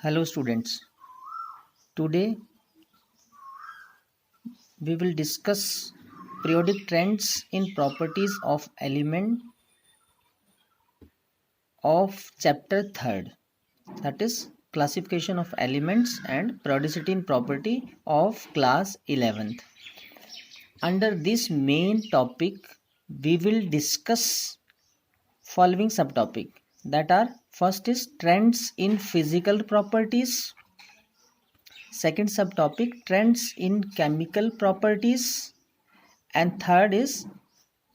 Hello students, today we will discuss periodic trends in properties of element of chapter 3rd, that is classification of elements and periodicity in property of class 11th. Under this main topic we will discuss following subtopic, that are first is trends in physical properties, second subtopic trends in chemical properties, and third is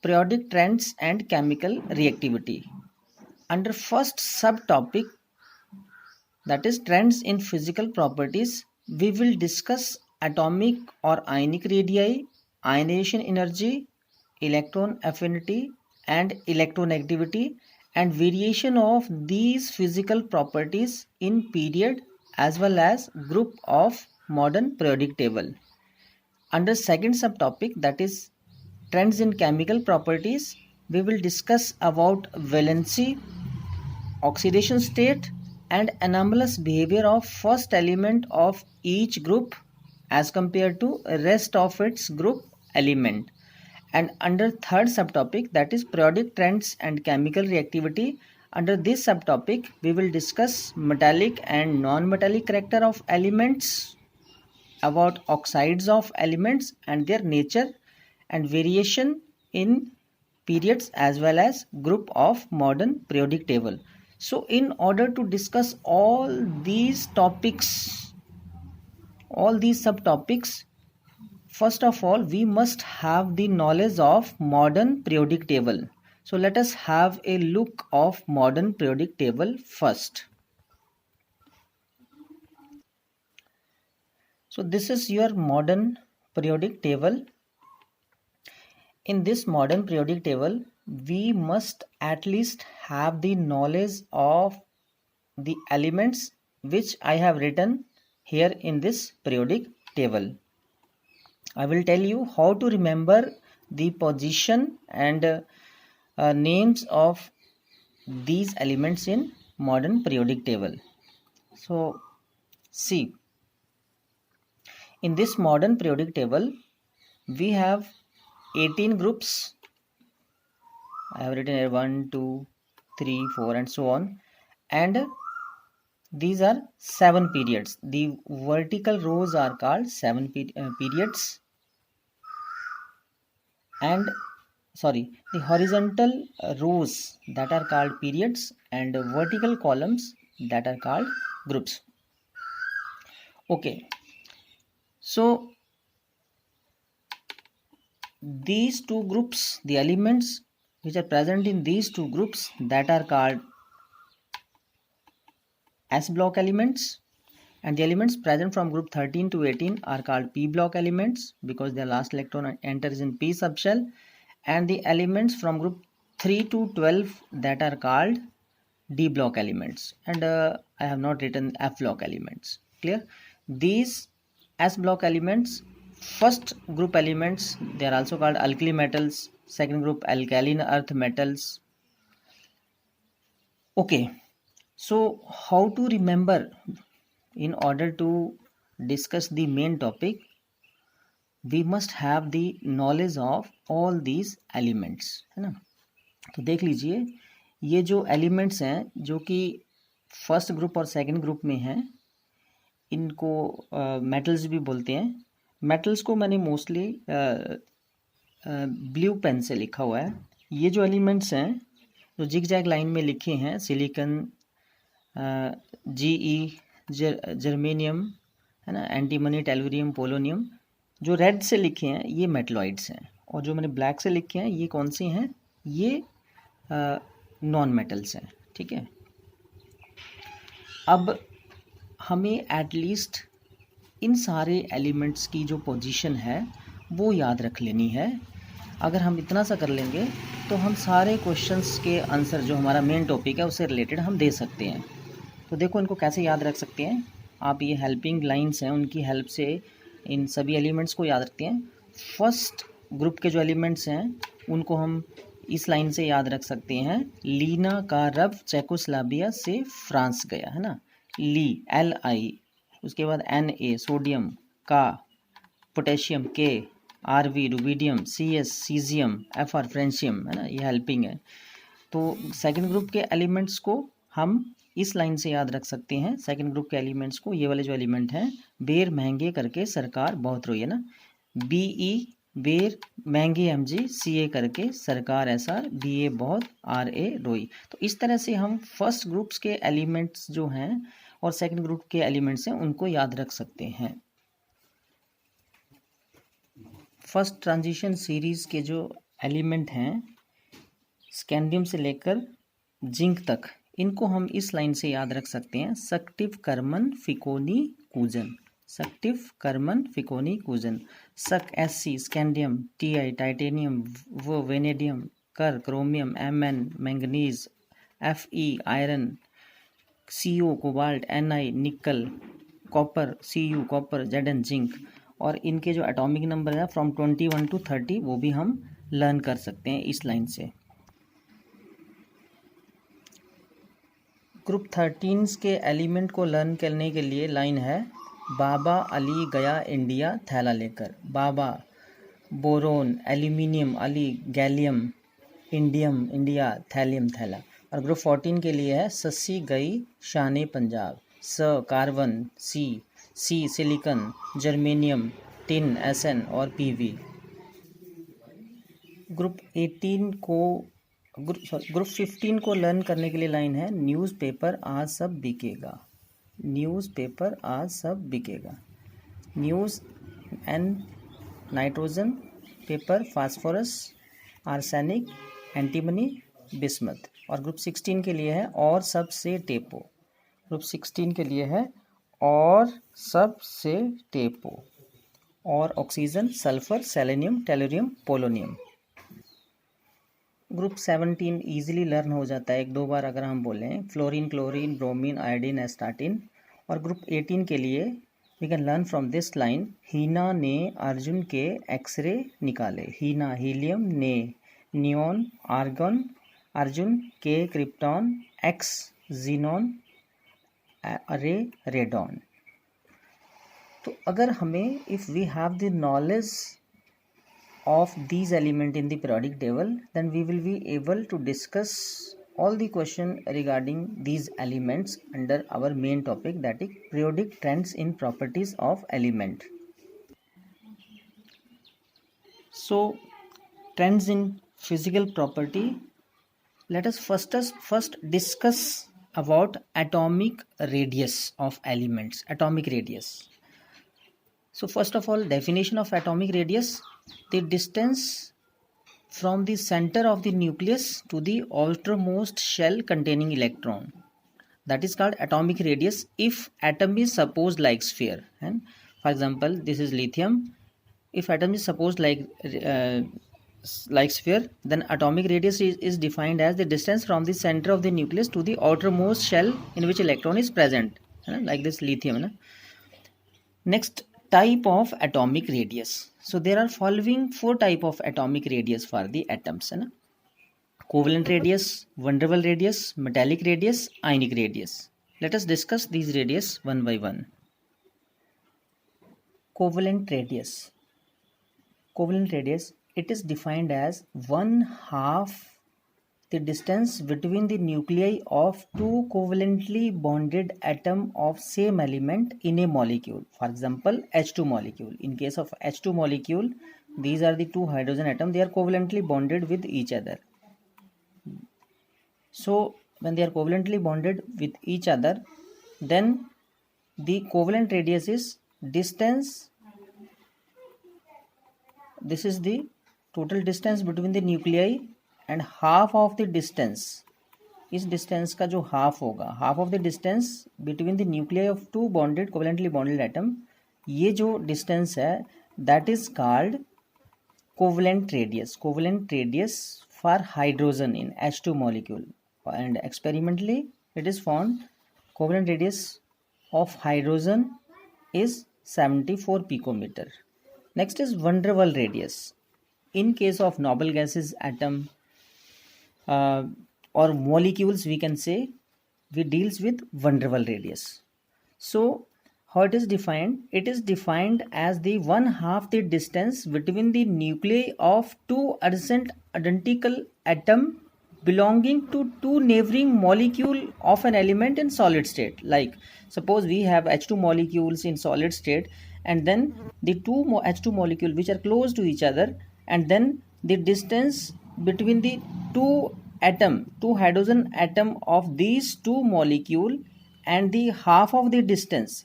periodic trends and chemical reactivity. Under first subtopic, that is trends in physical properties, we will discuss atomic or ionic radii, ionization energy, electron affinity and electronegativity, and variation of these physical properties in period as well as group of modern periodic table. Under second subtopic, that is trends in chemical properties, we will discuss about valency, oxidation state and anomalous behavior of first element of each group as compared to rest of its group element. And under third subtopic, that is periodic trends and chemical reactivity, under this subtopic we will discuss metallic and non-metallic character of elements, about oxides of elements and their nature and variation in periods as well as group of modern periodic table. So in order to discuss all these topics, all these subtopics, first of all we must have the knowledge of modern periodic table. So let us have a look of modern periodic table first. So this is your modern periodic table. In this modern periodic table, we must at least have the knowledge of the elements which I have written here in this periodic table. I will tell you how to remember the position and names of these elements in modern periodic table. So see, in this modern periodic table we have 18 groups. I have written here 1, 2, 3, 4 and so on, and these are 7 periods. The vertical rows are called 7 periods, and the horizontal rows that are called periods and vertical columns that are called groups. Okay, so these two groups, the elements which are present in these two groups, that are called S block elements, and the elements present from group 13 to 18 are called P block elements because their last electron enters in P subshell, and the elements from group 3 to 12 that are called D block elements, and I have not written F block elements. Clear? These S block elements, first group elements, they are also called alkali metals, second group alkaline earth metals. Okay, so how to remember? In order to discuss the main topic, we must have the knowledge of all these elements, है ना. तो देख लीजिए, ये जो elements हैं जो कि फर्स्ट ग्रुप और सेकंड ग्रुप में हैं, इनको मेटल्स भी बोलते हैं. मेटल्स को मैंने मोस्टली ब्लू पेन से लिखा हुआ है. ये जो एलिमेंट्स हैं जो जिग जैग लाइन में लिखे हैं, सिलिकॉन, GE, जर्मेनियम, है ना, एंटीमनी, टेलुरियम, पोलोनियम, जो रेड से लिखे हैं ये मेटलॉइड्स हैं, और जो मैंने ब्लैक से लिखे हैं ये कौन से हैं, ये नॉन मेटल्स हैं. ठीक है, अब हमें एटलीस्ट इन सारे एलिमेंट्स की जो पोजीशन है वो याद रख लेनी है. अगर हम इतना सा कर लेंगे तो हम सारे क्वेश्चंस के आंसर जो हमारा मेन टॉपिक है उससे रिलेटेड हम दे सकते हैं. तो देखो इनको कैसे याद रख सकते हैं आप, ये हेल्पिंग लाइंस हैं उनकी हेल्प से इन सभी एलिमेंट्स को याद रखते हैं. फर्स्ट ग्रुप के जो एलिमेंट्स हैं उनको हम इस लाइन से याद रख सकते हैं, लीना का रब चेकोस्लोवाकिया से फ्रांस गया, है ना. Li, उसके बाद Na सोडियम, का पोटेशियम, के Rv rubidium, Cs caesium, Fr francium, है ना, ये हेल्पिंग है। तो सेकंड ग्रुप के एलिमेंट्स को हम इस लाइन से याद रख सकते हैं। सेकंड ग्रुप के एलिमेंट्स को, ये वाले जो एलिमेंट हैं, बेर महंगे करके सरकार बहुत रोई, है ना, Be बेर महंगे Mg, Ca करके सरकार Sr, Ba बहुत, Ra रोई। तो इस तरह से हम फर्स्ट ग्रुप्स के एलिमेंट्स जो हैं और सेकंड ग्रुप के एलिमेंट्स हैं उनको याद रख सकते हैं। फर्स्ट ट्रांजिशन सीरीज के जो एलिमेंट हैं स्कैंडियम से लेकर जिंक तक, इनको हम इस लाइन से याद रख सकते हैं। सक्टिव कर्मन फिकोनी कूजन, सक्टिव कर्मन फिकोनी कूजन। सक Sc स्कैंडियम, Ti टाइटेनियम, वो वेनेडियम, कर chromium, Mn manganese, Fe iron, Co cobalt, Ni निकल, copper Cu copper, Zn zinc. और इनके जो एटॉमिक नंबर है फ्रॉम 21 to 30 वो भी हम लर्न कर सकते हैं इस लाइन से। ग्रुप 13 के एलिमेंट को लर्न करने के लिए लाइन है, बाबा अली गया इंडिया थैला लेकर। बाबा boron, aluminium, Ali gallium, indium India, thallium थैला। और ग्रुप 14 के लिए है, सस्सी गई शान पंजाब। स कार्बन, सी सिलिकन, जर्मेनियम, टिन Sn और Pv। ग्रुप 15 को लर्न करने के लिए लाइन है, न्यूज़पेपर आज सब बिकेगा। न्यूज़पेपर आज सब बिकेगा। News N nitrogen, paper phosphorus, arsenic, antimony, bismuth. और ग्रुप 16 के लिए है, और सब से टेपो। ग्रुप 16 के लिए है, और सब से टेपो। और oxygen, sulphur, selenium, tellurium, polonium. Group 17 easily learn हो जाता है, एक दो बार अगर हम बोलें, fluorine, chlorine, bromine, iodine, astatine. और ग्रुप 18 के लिए we can learn from this line, Heena ने अर्जुन के एक्सरे निकाले। हीना हीलियम, ने नियॉन, आर्गन, अर्जुन के क्रिप्टॉन, एक्स जीनॉन, अरे रेडॉन। तो अगर हमें if we have the knowledge of these element in the periodic table, then we will be able to discuss all the question regarding these elements under our main topic, that is periodic trends in properties of element. So trends in physical property, let us first discuss about atomic radius of elements. Atomic radius. So first of all, definition of atomic radius, the distance from the center of the nucleus to the outermost shell containing electron, that is called atomic radius if atom is supposed like sphere. And for example, this is lithium. If atom is supposed like sphere, then atomic radius is defined as the distance from the center of the nucleus to the outermost shell in which electron is present, like this lithium. Next, type of atomic radius. So there are following 4 type of atomic radius for the atoms, है ना, covalent radius, van der Waals radius, metallic radius, ionic radius. Let us discuss these radius one by one. Covalent radius. Covalent radius, it is defined as 1/2 the distance between the nuclei of two covalently bonded atom of same element in a molecule. For example, H2 molecule. In case of H2 molecule, these are the two hydrogen atoms, they are covalently bonded with each other. So when they are covalently bonded with each other, then the covalent radius is distance, this is the total distance between the nuclei, and half of the distance, इस distance का जो half होगा, half of the distance between the nuclei of two bonded covalently bonded atom, ये जो distance है that is called covalent radius. Covalent radius for hydrogen in H2 molecule, and experimentally it is found covalent radius of hydrogen is 74 picometer. Next is van der Waals radius. In case of noble gases atom or molecules, we can say we deals with van der Waals radius. So how it is defined? It is defined as the one half the distance between the nuclei of two adjacent identical atom belonging to two neighboring molecule of an element in solid state. Like suppose we have H2 molecules in solid state, and then the two H2 molecule which are close to each other, and then the distance between the two hydrogen atom of these two molecule, and the half of the distance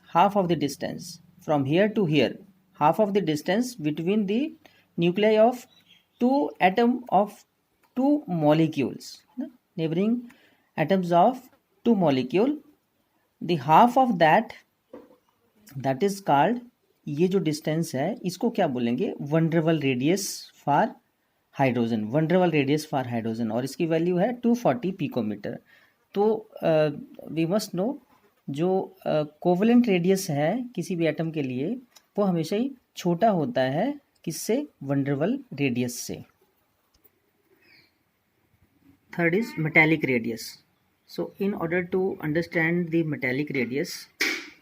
from here to here, half of the distance between the nuclei of two atom of two molecules, neighboring atoms of two molecule, the half of that is called, ये जो distance है इसको क्या बोलेंगे, van der Waals radius for hydrogen, van der Waals radius for hydrogen, और इसकी value है 240 picometre. तो वी मस्ट नो जो कोवलेंट रेडियस है किसी भी एटम के लिए वो हमेशा ही छोटा होता है किससे, वंडरवल रेडियस से. Third is metallic radius. So in order to understand the metallic radius,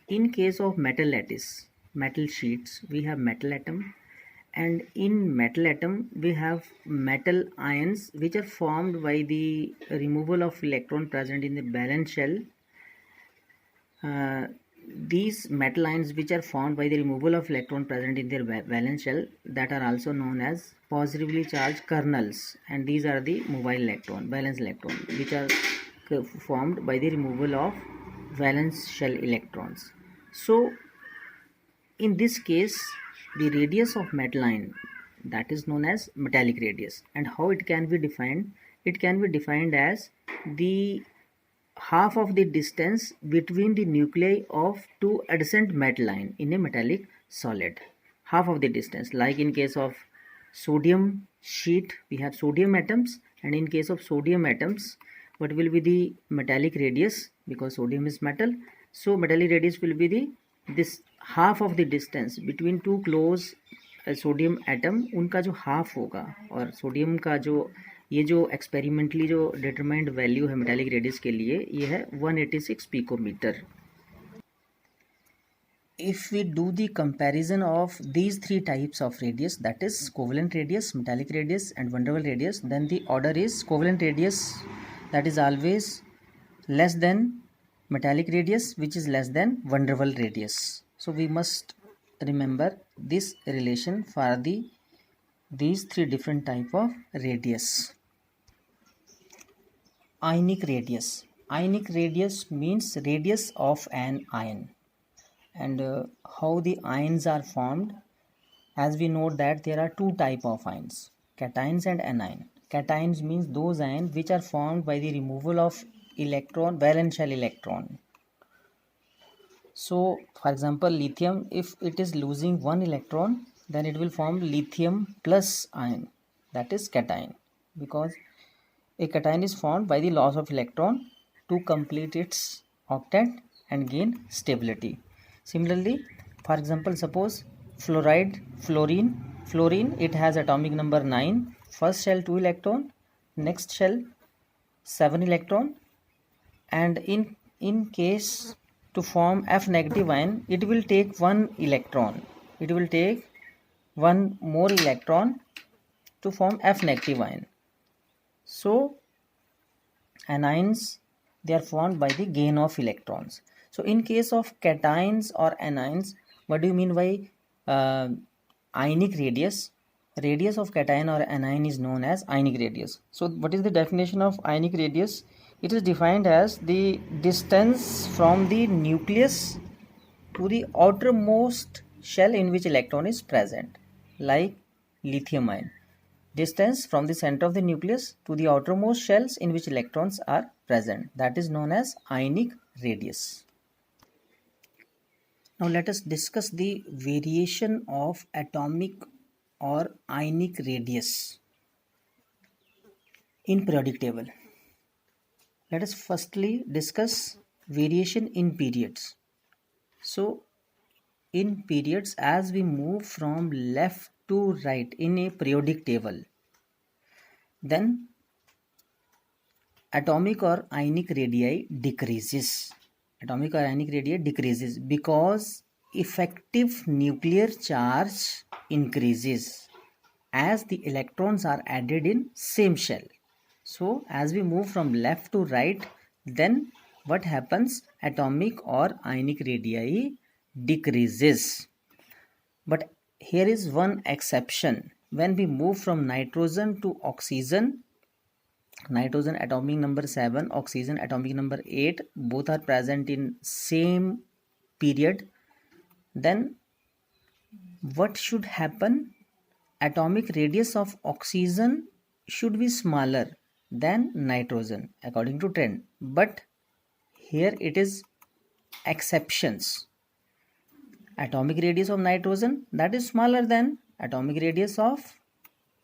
in case of metal lattice, metal sheets, we have metal atom, and in metal atom we have metal ions which are formed by the removal of electron present in the valence shell. These metal ions which are formed by the removal of electron present in their valence shell, that are also known as positively charged kernels, and these are the mobile electron, valence electron, which are formed by the removal of valence shell electrons. So in this case the radius of metal ion, that is known as metallic radius. And how it can be defined? It can be defined as the half of the distance between the nuclei of two adjacent metal ion in a metallic solid, half of the distance. Like in case of sodium sheet we have sodium atoms, and in case of sodium atoms what will be the metallic radius, because sodium is metal, so metallic radius will be the this half of the distance between two close sodium atom, उनका जो half होगा. और sodium का जो ये जो experimentally जो determined value है मेटालिक रेडियस के लिए, ये है 186 picometre. If we do the comparison of these three types of radius, that is covalent radius, metallic radius and van der Waals radius, then the order is covalent radius, that is always less than metallic radius, which is less than van der Waals radius. So we must remember this relation for these three different type of radius. Ionic radius. Ionic radius means radius of an ion. And how the ions are formed, as we know that there are two type of ions, cations and anion. Cations means those ions which are formed by the removal of electron, valence shell electron. So for example lithium, if it is losing one electron, then it will form lithium plus ion, that is cation, because a cation is formed by the loss of electron to complete its octet and gain stability. Similarly, for example, suppose fluorine, it has atomic number 9, first shell 2 electron, next shell 7 electron, and in case to form F negative ion, it will take one electron, it will take one more electron to form F negative ion. So anions, they are formed by the gain of electrons. So in case of cations or anions, what do you mean by ionic radius? Radius of cation or anion is known as ionic radius. So what is the definition of ionic radius? It is defined as the distance from the nucleus to the outermost shell in which electron is present, like lithium ion. Distance from the center of the nucleus to the outermost shells in which electrons are present, that is known as ionic radius. Now let us discuss the variation of atomic or ionic radius in periodic table. Let us firstly discuss variation in periods. So in periods, as we move from left to right in a periodic table, then atomic or ionic radii decreases. Atomic or ionic radii decreases because effective nuclear charge increases as the electrons are added in same shell. So as we move from left to right, then what happens? Atomic or ionic radii decreases. But here is one exception. When we move from nitrogen to oxygen, nitrogen atomic number 7, oxygen atomic number 8, both are present in same period, then what should happen? Atomic radius of oxygen should be smaller than nitrogen according to trend, but here it is exceptions. Atomic radius of nitrogen, that is smaller than atomic radius of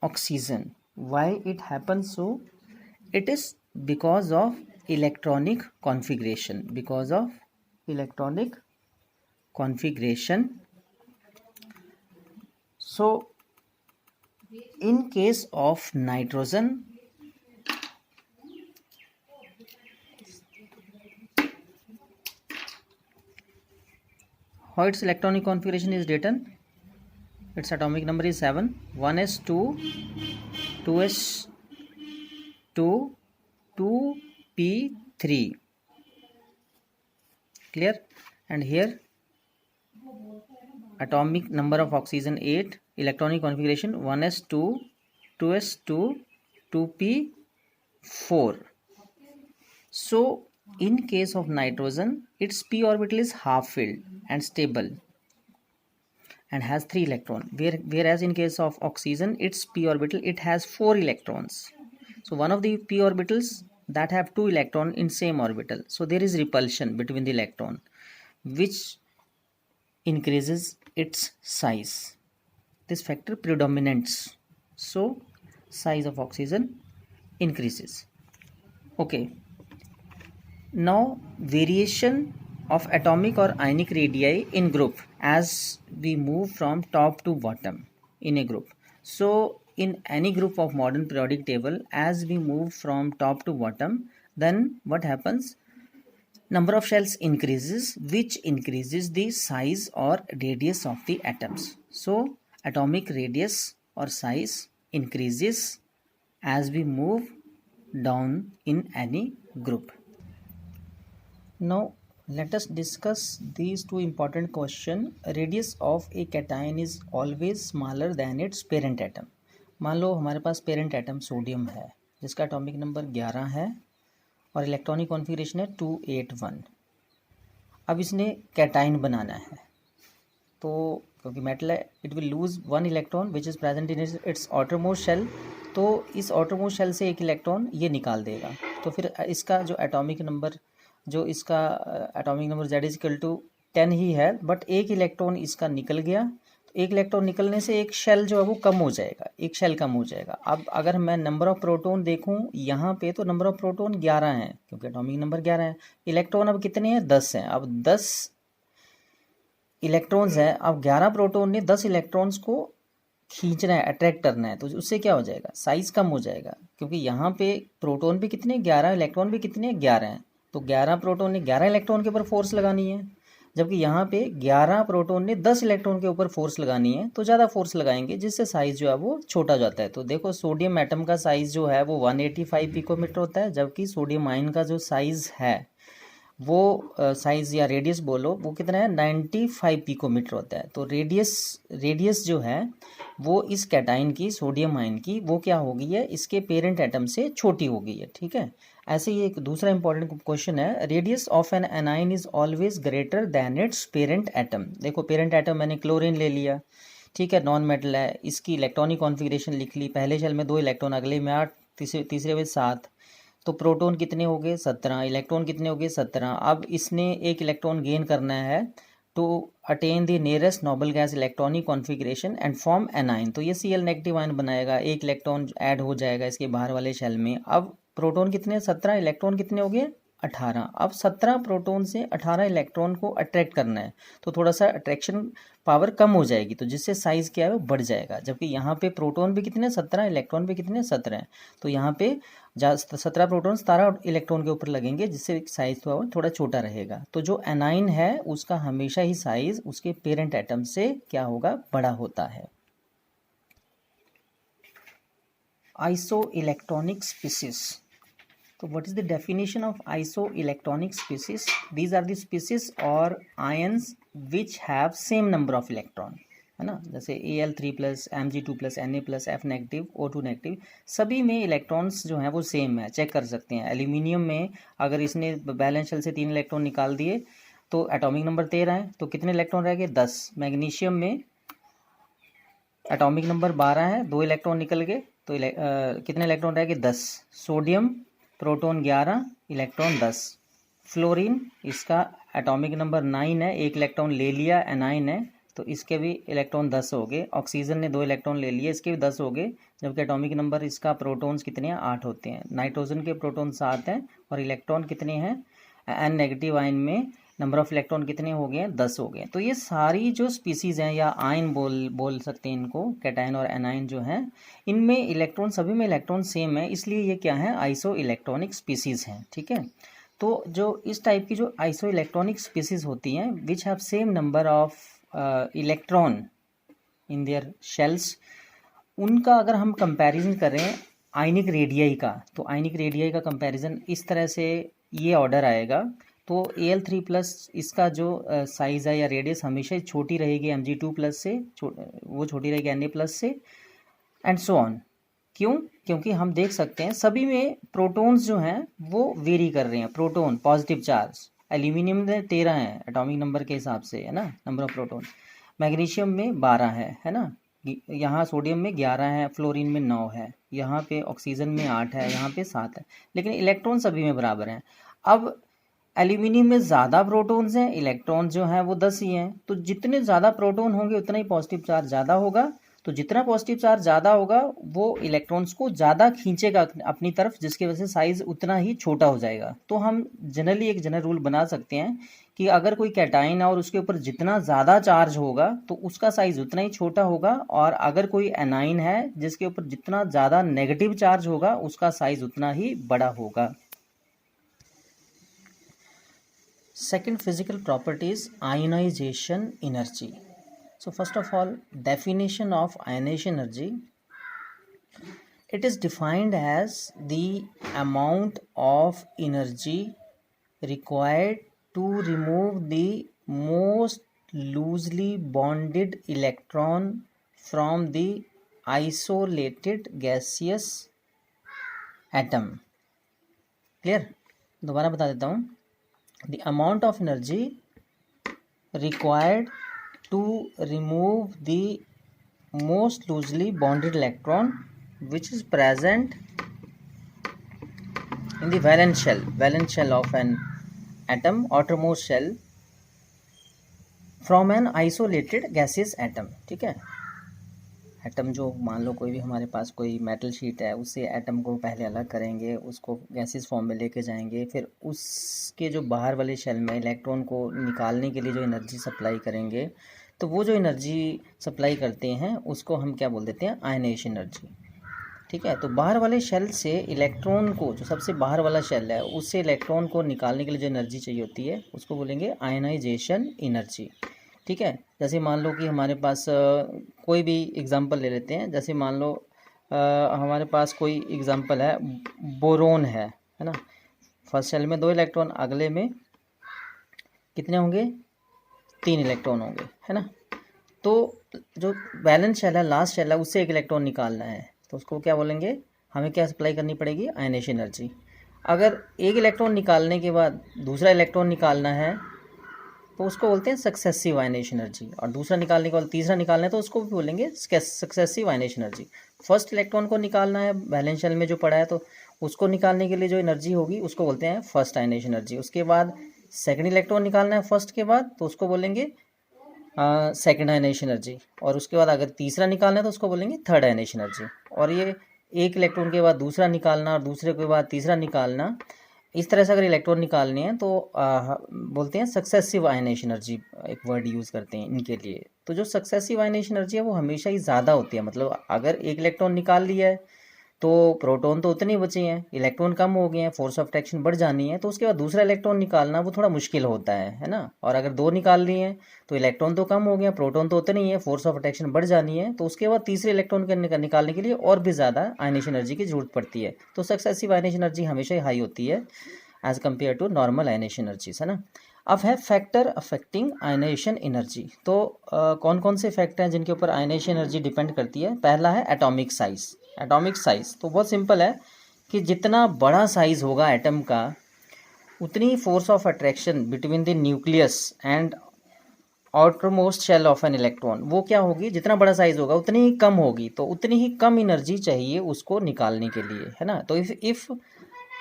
oxygen. Why it happens so? It is because of electronic configuration. Because of electronic configuration. So in case of nitrogen, how its electronic configuration is written? Its atomic number is 7, 1s2, 2s2, 2p3. Clear? And here atomic number of oxygen 8, electronic configuration 1s2, 2s2, 2p4. So in case of nitrogen, its p orbital is half filled and stable and has 3 electrons, whereas in case of oxygen, its p orbital, it has 4 electrons. So one of the p orbitals that have 2 electrons in same orbital, so there is repulsion between the electron, which increases its size. This factor predominates, so size of oxygen increases. Okay, now variation of atomic or ionic radii in group as we move from top to bottom in a group. So in any group of modern periodic table, as we move from top to bottom, then what happens? Number of shells increases, which increases the size or radius of the atoms. So atomic radius or size increases as we move down in any group. Now let us discuss these two important questions. Radius of a cation is always smaller than its parent atom. मान लो हमारे पास parent atom sodium है जिसका atomic number 11 है और electronic configuration है 281. अब इसने cation बनाना है, तो क्योंकि मेटल है it will lose 1 electron which is present in its outermost shell, तो इस आउटरमोस्ट शेल से 1 इलेक्ट्रॉन ये निकाल देगा. तो फिर इसका जो atomic number Z is equal to 10 ही है, बट 1 इलेक्ट्रॉन इसका निकल गया. तो 1 इलेक्ट्रॉन निकलने से एक शेल जो है वो कम हो जाएगा, एक शेल कम हो जाएगा. अब अगर मैं नंबर ऑफ प्रोटॉन देखूं यहाँ पे, तो नंबर ऑफ प्रोटॉन 11 हैं क्योंकि एटॉमिक नंबर 11 है. इलेक्ट्रॉन अब कितने हैं? 10 हैं. अब 10 इलेक्ट्रॉन्स हैं. अब 11 प्रोटॉन ने 10 इलेक्ट्रॉन्स को खींचना है, अट्रैक्ट करना है, तो उससे क्या हो जाएगा? साइज कम हो जाएगा, क्योंकि यहाँ पे प्रोटॉन भी कितने? 11. इलेक्ट्रॉन भी कितने? 11 हैं. तो 11 प्रोटॉन ने 11 इलेक्ट्रॉन के ऊपर फोर्स लगानी है, जबकि यहाँ पे 11 प्रोटॉन ने 10 इलेक्ट्रॉन के ऊपर फोर्स लगानी है, तो ज़्यादा फोर्स लगाएंगे जिससे साइज़ जो है वो छोटा हो जाता है. तो देखो सोडियम एटम का साइज़ जो है वो 185 पिकोमीटर होता है, जबकि सोडियम आयन का जो साइज़ है वो साइज़ या रेडियस बोलो वो कितना है? 95 पिकोमीटर होता है. तो रेडियस जो है वो इस कैटाइन की, सोडियम आयन की, वो क्या हो गई है? इसके पेरेंट एटम से छोटी हो गई है. ठीक है. ऐसे ही एक दूसरा इंपॉर्टेंट क्वेश्चन है, radius of an anion is always greater than its parent atom. देखो पेरेंट एटम मैंने क्लोरीन ले लिया, ठीक है, नॉन मेटल है, इसकी इलेक्ट्रॉनिक कॉन्फ़िगरेशन लिख ली. पहले शेल में 2 इलेक्ट्रॉन, अगले में 8, तीसरे में 7. तो प्रोटॉन कितने हो गए? 17. इलेक्ट्रॉन कितने हो गए? 17. अब इसने 1 इलेक्ट्रॉन गेन करना है to attain the nearest noble gas electronic configuration and form anion. तो ये Cl नेगेटिव आयन बनाएगा, 1 इलेक्ट्रॉन ऐड हो जाएगा इसके बाहर वाले शेल में. अब प्रोटॉन कितने? 17. इलेक्ट्रॉन कितने हो गए? 18। अब 17 प्रोटॉन से 18 इलेक्ट्रॉन को अट्रैक्ट करना है, तो थोड़ा सा अट्रैक्शन पावर कम हो जाएगी, तो जिससे साइज़ क्या है वो बढ़ जाएगा। जबकि यहाँ पे प्रोटॉन भी कितने 17, इलेक्ट्रॉन भी कितने 17 हैं, तो यहाँ पे 17 प्रोटॉन 17 इलेक्ट्रॉन के ऊपर लगेंगे, जिससे साइज़ थोड़ा छोटा रहेगा। तो जो एनाइन है उसका हमेशा ही साइज़ उसके पेरेंट एटम से क्या होगा, बड़ा होता है। Isoelectronic species. So what is the definition of isoelectronic species? These are the species or ions which have same number of electron, है ना। जैसे Al3+, Mg2+, Na+, F negative, O2 negative, सभी में इलेक्ट्रॉन्स जो हैं वो सेम है, check कर सकते हैं। एल्यूमिनियम में अगर इसने बैलेंस शेल से 3 इलेक्ट्रॉन निकाल दिए तो एटॉमिक नंबर 13 है, तो कितने इलेक्ट्रॉन रह गए, 10। मैग्नीशियम में एटॉमिक नंबर 12 है, 2 इलेक्ट्रॉन निकल गए, तो कितने इलेक्ट्रॉन रह गए, 10। Sodium proton 11, electron 10। फ्लोरीन इसका एटॉमिक नंबर 9 है, 1 इलेक्ट्रॉन ले लिया, एनाइन है, तो इसके भी इलेक्ट्रॉन 10 हो गए। ऑक्सीजन ने 2 इलेक्ट्रॉन ले लिए, इसके भी 10 हो गए, जबकि एटॉमिक नंबर इसका प्रोटॉन्स कितने हैं, 8 होते हैं। नाइट्रोजन के प्रोटॉन 7 हैं और इलेक्ट्रॉन कितने हैं, एन नेगेटिव आयन में नंबर ऑफ इलेक्ट्रॉन कितने हो गए हैं, 10 हो गए। तो ये सारी जो स्पीसीज हैं, या आयन बोल सकते हैं इनको, कैटायन और एनायन जो हैं, इनमें इलेक्ट्रॉन, सभी में इलेक्ट्रॉन सेम है, इसलिए ये क्या है, आइसो इलेक्ट्रॉनिक स्पीसीज हैं। ठीक है, तो जो इस टाइप की जो आइसो इलेक्ट्रॉनिक स्पीसीज होती हैं which have same number of electron in their shells, उनका अगर हम कंपैरिजन करें आयनिक रेडियाई का, तो आयनिक रेडियाई का कंपैरिजन इस तरह से ये ऑर्डर आएगा। तो Al3+ इसका जो साइज़ है या रेडियस हमेशा ही छोटी रहेगी Mg2+ से, वो छोटी रहेगी Na+ से, एंड सो ऑन। क्यों? क्योंकि हम देख सकते हैं सभी में प्रोटॉन्स जो हैं वो वेरी कर रहे हैं, प्रोटॉन पॉजिटिव चार्ज। एल्यूमिनियम में 13 है एटॉमिक नंबर के हिसाब से, है ना, नंबर ऑफ प्रोटॉन। मैग्नीशियम में 12 है ना, यहाँ सोडियम में 11 है, फ्लोरीन में 9 है, यहाँ पे ऑक्सीजन में 8 है, यहाँ पे 7 है, लेकिन इलेक्ट्रॉन सभी में बराबर हैं। अब एल्यूमिनियम में ज़्यादा प्रोटॉन्स हैं, इलेक्ट्रॉन जो हैं वो 10 ही हैं, तो जितने ज़्यादा प्रोटॉन होंगे उतना ही पॉजिटिव चार्ज ज़्यादा होगा, तो जितना पॉजिटिव चार्ज ज़्यादा होगा वो इलेक्ट्रॉन्स को ज़्यादा खींचेगा अपनी तरफ, जिसकी वजह से साइज़ उतना ही छोटा हो जाएगा। तो हम जनरली एक जनरल रूल बना सकते हैं कि अगर कोई कैटाइन है और उसके ऊपर जितना ज़्यादा चार्ज होगा तो उसका साइज़ उतना ही छोटा होगा, और अगर कोई एनाइन है जिसके ऊपर जितना ज़्यादा नेगेटिव चार्ज होगा उसका साइज़ उतना ही बड़ा होगा। Second physical property is ionization energy. So first of all, definition of ionization energy. It is defined as the amount of energy required to remove the most loosely bonded electron from the isolated gaseous atom. Clear? दोबारा बता देता हूँ। The amount of energy required to remove the most loosely bonded electron which is present in the valence shell of an atom, outermost shell, from an isolated gaseous atom. ठीक है, atom जो मान लो कोई भी हमारे पास कोई मेटल शीट है, उससे एटम को पहले अलग करेंगे, उसको गैसेस फॉर्म में लेके जाएंगे, फिर उसके जो बाहर वाले शेल में इलेक्ट्रॉन को निकालने के लिए जो एनर्जी सप्लाई करेंगे, तो वो जो एनर्जी सप्लाई करते हैं उसको हम क्या बोल देते हैं, आयनाइजेशन एनर्जी। ठीक है, तो बाहर वाले शेल से इलेक्ट्रॉन को, जो सबसे बाहर वाला शेल है, उससे इलेक्ट्रॉन को निकालने के लिए जो एनर्जी चाहिए होती है उसको बोलेंगे आयनाइजेशन एनर्जी। ठीक है, जैसे मान लो कि हमारे पास कोई भी एग्जांपल ले लेते हैं, जैसे मान लो हमारे पास कोई एग्जांपल है, बोरोन है ना, फर्स्ट शेल में 2 इलेक्ट्रॉन, अगले में कितने होंगे, 3 इलेक्ट्रॉन होंगे, है ना। तो जो बैलेंस शेल है, लास्ट शेल है, उससे 1 इलेक्ट्रॉन निकालना है, तो उसको क्या बोलेंगे, हमें क्या सप्लाई करनी पड़ेगी, आयनाइजेशन एनर्जी। अगर 1 इलेक्ट्रॉन निकालने के बाद दूसरा इलेक्ट्रॉन निकालना है तो उसको बोलते हैं सक्सेसिव आयनाइजेशन एनर्जी, और दूसरा निकालने के बाद तीसरा निकालना है तो उसको भी बोलेंगे successive ionisation energy. First electron को निकालना है बैलेंस शेल में जो पड़ा है, तो उसको निकालने के लिए जो एनर्जी होगी उसको बोलते हैं फर्स्ट आयनाइजेशन एनर्जी। उसके बाद सेकंड इलेक्ट्रॉन निकालना है फर्स्ट के बाद, तो उसको बोलेंगे सेकंड आयनाइजेशन एनर्जी, और उसके बाद अगर तीसरा निकालना है तो उसको बोलेंगे थर्ड आयनाइजेशन एनर्जी। और ये 1 इलेक्ट्रॉन के बाद दूसरा निकालना और दूसरे के बाद तीसरा निकालना, इस तरह से अगर इलेक्ट्रॉन निकालने हैं तो बोलते हैं सक्सेसिव आयनेशन एनर्जी, एक वर्ड यूज़ करते हैं इनके लिए। तो जो सक्सेसिव आयनेशन एनर्जी है वो हमेशा ही ज़्यादा होती है, मतलब अगर एक इलेक्ट्रॉन निकाल लिया है तो प्रोटॉन तो उतने ही बचे हैं, इलेक्ट्रॉन कम हो गए हैं, फोर्स ऑफ अट्रैक्शन बढ़ जानी है, तो उसके बाद दूसरा इलेक्ट्रॉन निकालना वो थोड़ा मुश्किल होता है ना। और अगर दो निकाल लिए हैं तो इलेक्ट्रॉन तो कम हो गया, प्रोटॉन तो उतने ही है, फोर्स ऑफ अट्रैक्शन बढ़ जानी है, तो उसके बाद तीसरे इलेक्ट्रॉन के निकालने के लिए और भी ज़्यादा आयनेशन एनर्जी की जरूरत पड़ती है। तो सक्सेसिव आयनेशन एनर्जी हमेशा ही हाई होती है as compared to normal ionisation energies, है ना। अब है फैक्टर अफेक्टिंग आयनेशन एनर्जी। तो कौन कौन से फैक्टर हैं जिनके ऊपर आयनेशन एनर्जी डिपेंड करती है। पहला है एटॉमिक साइज। एटॉमिक साइज तो बहुत सिंपल है कि जितना बड़ा साइज होगा एटम का, उतनी force of attraction between the nucleus and outermost shell of an electron वो क्या होगी, जितना बड़ा साइज होगा उतनी ही कम होगी, तो उतनी ही कम एनर्जी चाहिए उसको निकालने के लिए, है ना। तो if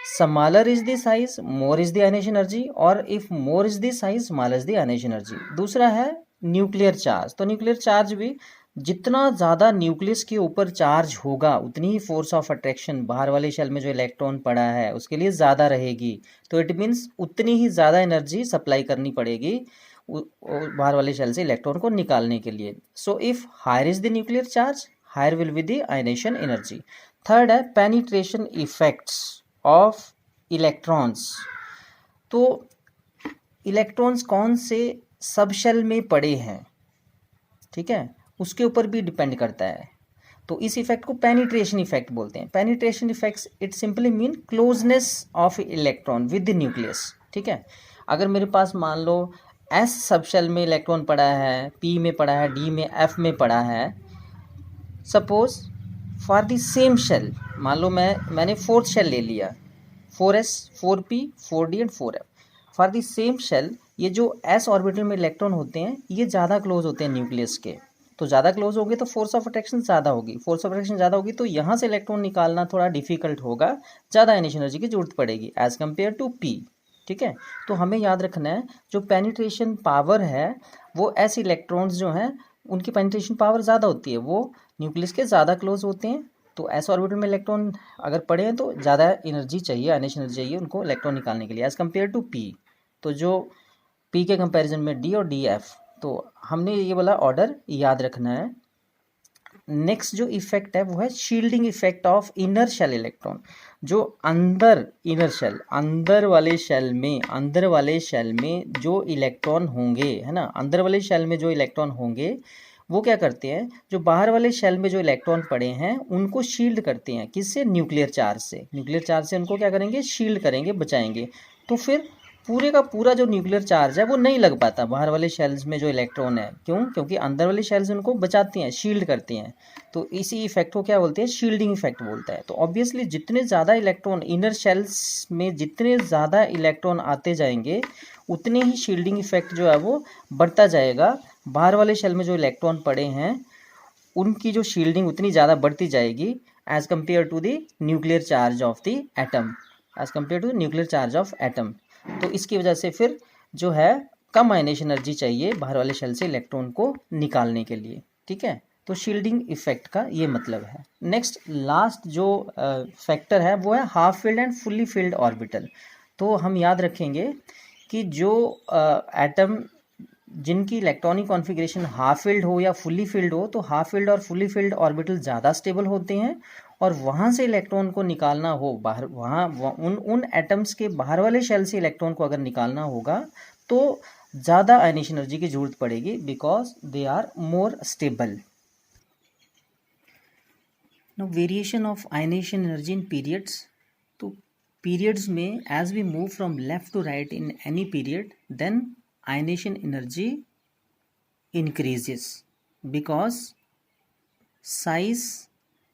smaller is the size more is the ionization energy, और if more is the size smaller is the ionization energy। दूसरा है न्यूक्लियर चार्ज। तो न्यूक्लियर चार्ज भी जितना ज़्यादा न्यूक्लियस के ऊपर चार्ज होगा उतनी ही फोर्स ऑफ अट्रैक्शन बाहर वाले शेल में जो इलेक्ट्रॉन पड़ा है उसके लिए ज़्यादा रहेगी। तो इट मीन्स उतनी ही ज़्यादा एनर्जी सप्लाई करनी पड़ेगी बाहर वाले शेल से इलेक्ट्रॉन को निकालने के लिए। So if higher is the nuclear charge higher will be the ionisation energy. Third है पेनिट्रेशन इफेक्ट्स ऑफ इलेक्ट्रॉन्स। तो इलेक्ट्रॉन्स कौन से सब शेल में पड़े हैं, ठीक है, उसके ऊपर भी डिपेंड करता है। तो इस इफेक्ट को पेनिट्रेशन इफेक्ट बोलते हैं। Penetration effects it simply mean closeness of electron with the nucleus, ठीक है। अगर मेरे पास मान लो एस सब शेल में इलेक्ट्रॉन पड़ा है, पी में पड़ा है, डी में, एफ में पड़ा है, suppose for the same shell, मान लो मैंने फोर्थ शेल ले लिया, 4s 4p 4d and 4f। For the same shell ये जो s ऑर्बिटल में इलेक्ट्रॉन होते हैं ये ज़्यादा क्लोज होते हैं न्यूक्लियस के, तो ज़्यादा क्लोज हो गए तो फोर्स ऑफ अट्रैक्शन ज़्यादा होगी, फोर्स ऑफ अट्रैक्शन ज़्यादा होगी तो यहाँ से इलेक्ट्रॉन निकालना थोड़ा डिफिकल्ट होगा, ज़्यादा आयनेशन एनर्जी की जरूरत पड़ेगी एज कम्पेयर टू p, ठीक है। तो हमें याद रखना है जो पेनिट्रेशन पावर है वो एस इलेक्ट्रॉन्स जो हैं उनकी पेनिट्रेशन पावर ज़्यादा होती है, वो न्यूक्लियस के ज़्यादा क्लोज होते हैं। तो एस ऑर्बिटल में इलेक्ट्रॉन अगर पड़े हैं तो ज़्यादा एनर्जी चाहिए, आयनेशन एनर्जी चाहिए उनको इलेक्ट्रॉन निकालने के लिए एज़ कम्पेयर टू पी। तो जो पी के कंपैरिजन में डी और डी एफ, तो हमने ये वाला ऑर्डर याद रखना है। नेक्स्ट जो इफेक्ट है वो है shielding effect of inner shell electron. जो अंदर इनर शेल, अंदर वाले शेल में जो इलेक्ट्रॉन होंगे, है ना, अंदर वाले शेल में जो इलेक्ट्रॉन होंगे वो क्या करते हैं, जो बाहर वाले शेल में जो इलेक्ट्रॉन पड़े हैं उनको शील्ड करते हैं, किससे, न्यूक्लियर चार्ज से। न्यूक्लियर चार्ज से उनको क्या करेंगे, शील्ड करेंगे, बचाएंगे। तो फिर पूरे का पूरा जो न्यूक्लियर चार्ज है वो नहीं लग पाता बाहर वाले शेल्स में जो इलेक्ट्रॉन है, क्यों, क्योंकि अंदर वाले शेल्स उनको बचाती हैं, शील्ड करती हैं। तो इसी इफेक्ट को क्या बोलते हैं, शील्डिंग इफेक्ट बोलता है। तो ऑब्वियसली जितने ज़्यादा इलेक्ट्रॉन इनर शेल्स में जितने ज़्यादा इलेक्ट्रॉन आते जाएंगे उतने ही शील्डिंग इफेक्ट जो है वो बढ़ता जाएगा। बाहर वाले शेल में जो इलेक्ट्रॉन पड़े हैं उनकी जो शील्डिंग उतनी ज़्यादा बढ़ती जाएगी as compared to the nuclear charge of the atom, as compared to nuclear charge of atom. तो इसकी वजह से फिर जो है कम आयनेशन एनर्जी चाहिए बाहर वाले शेल से इलेक्ट्रॉन को निकालने के लिए, ठीक है। तो शील्डिंग इफेक्ट का ये मतलब है। नेक्स्ट लास्ट जो फैक्टर है वो है half filled and fully filled orbital. तो हम याद रखेंगे कि जो एटम जिनकी इलेक्ट्रॉनिक कॉन्फ़िगरेशन हाफ फिल्ड हो या फुल्ली फिल्ड हो, तो हाफ फिल्ड और फुल्ली फिल्ड ऑर्बिटल ज़्यादा स्टेबल होते हैं, और वहाँ से इलेक्ट्रॉन को निकालना हो बाहर, वहाँ उन एटम्स के बाहर वाले शेल से इलेक्ट्रॉन को अगर निकालना होगा तो ज़्यादा आयनेशन एनर्जी की जरूरत पड़ेगी because they are more stable. Now variation of ionisation energy in periods. तो पीरियड्स में as we move from left to right in any period then ionization energy increases because size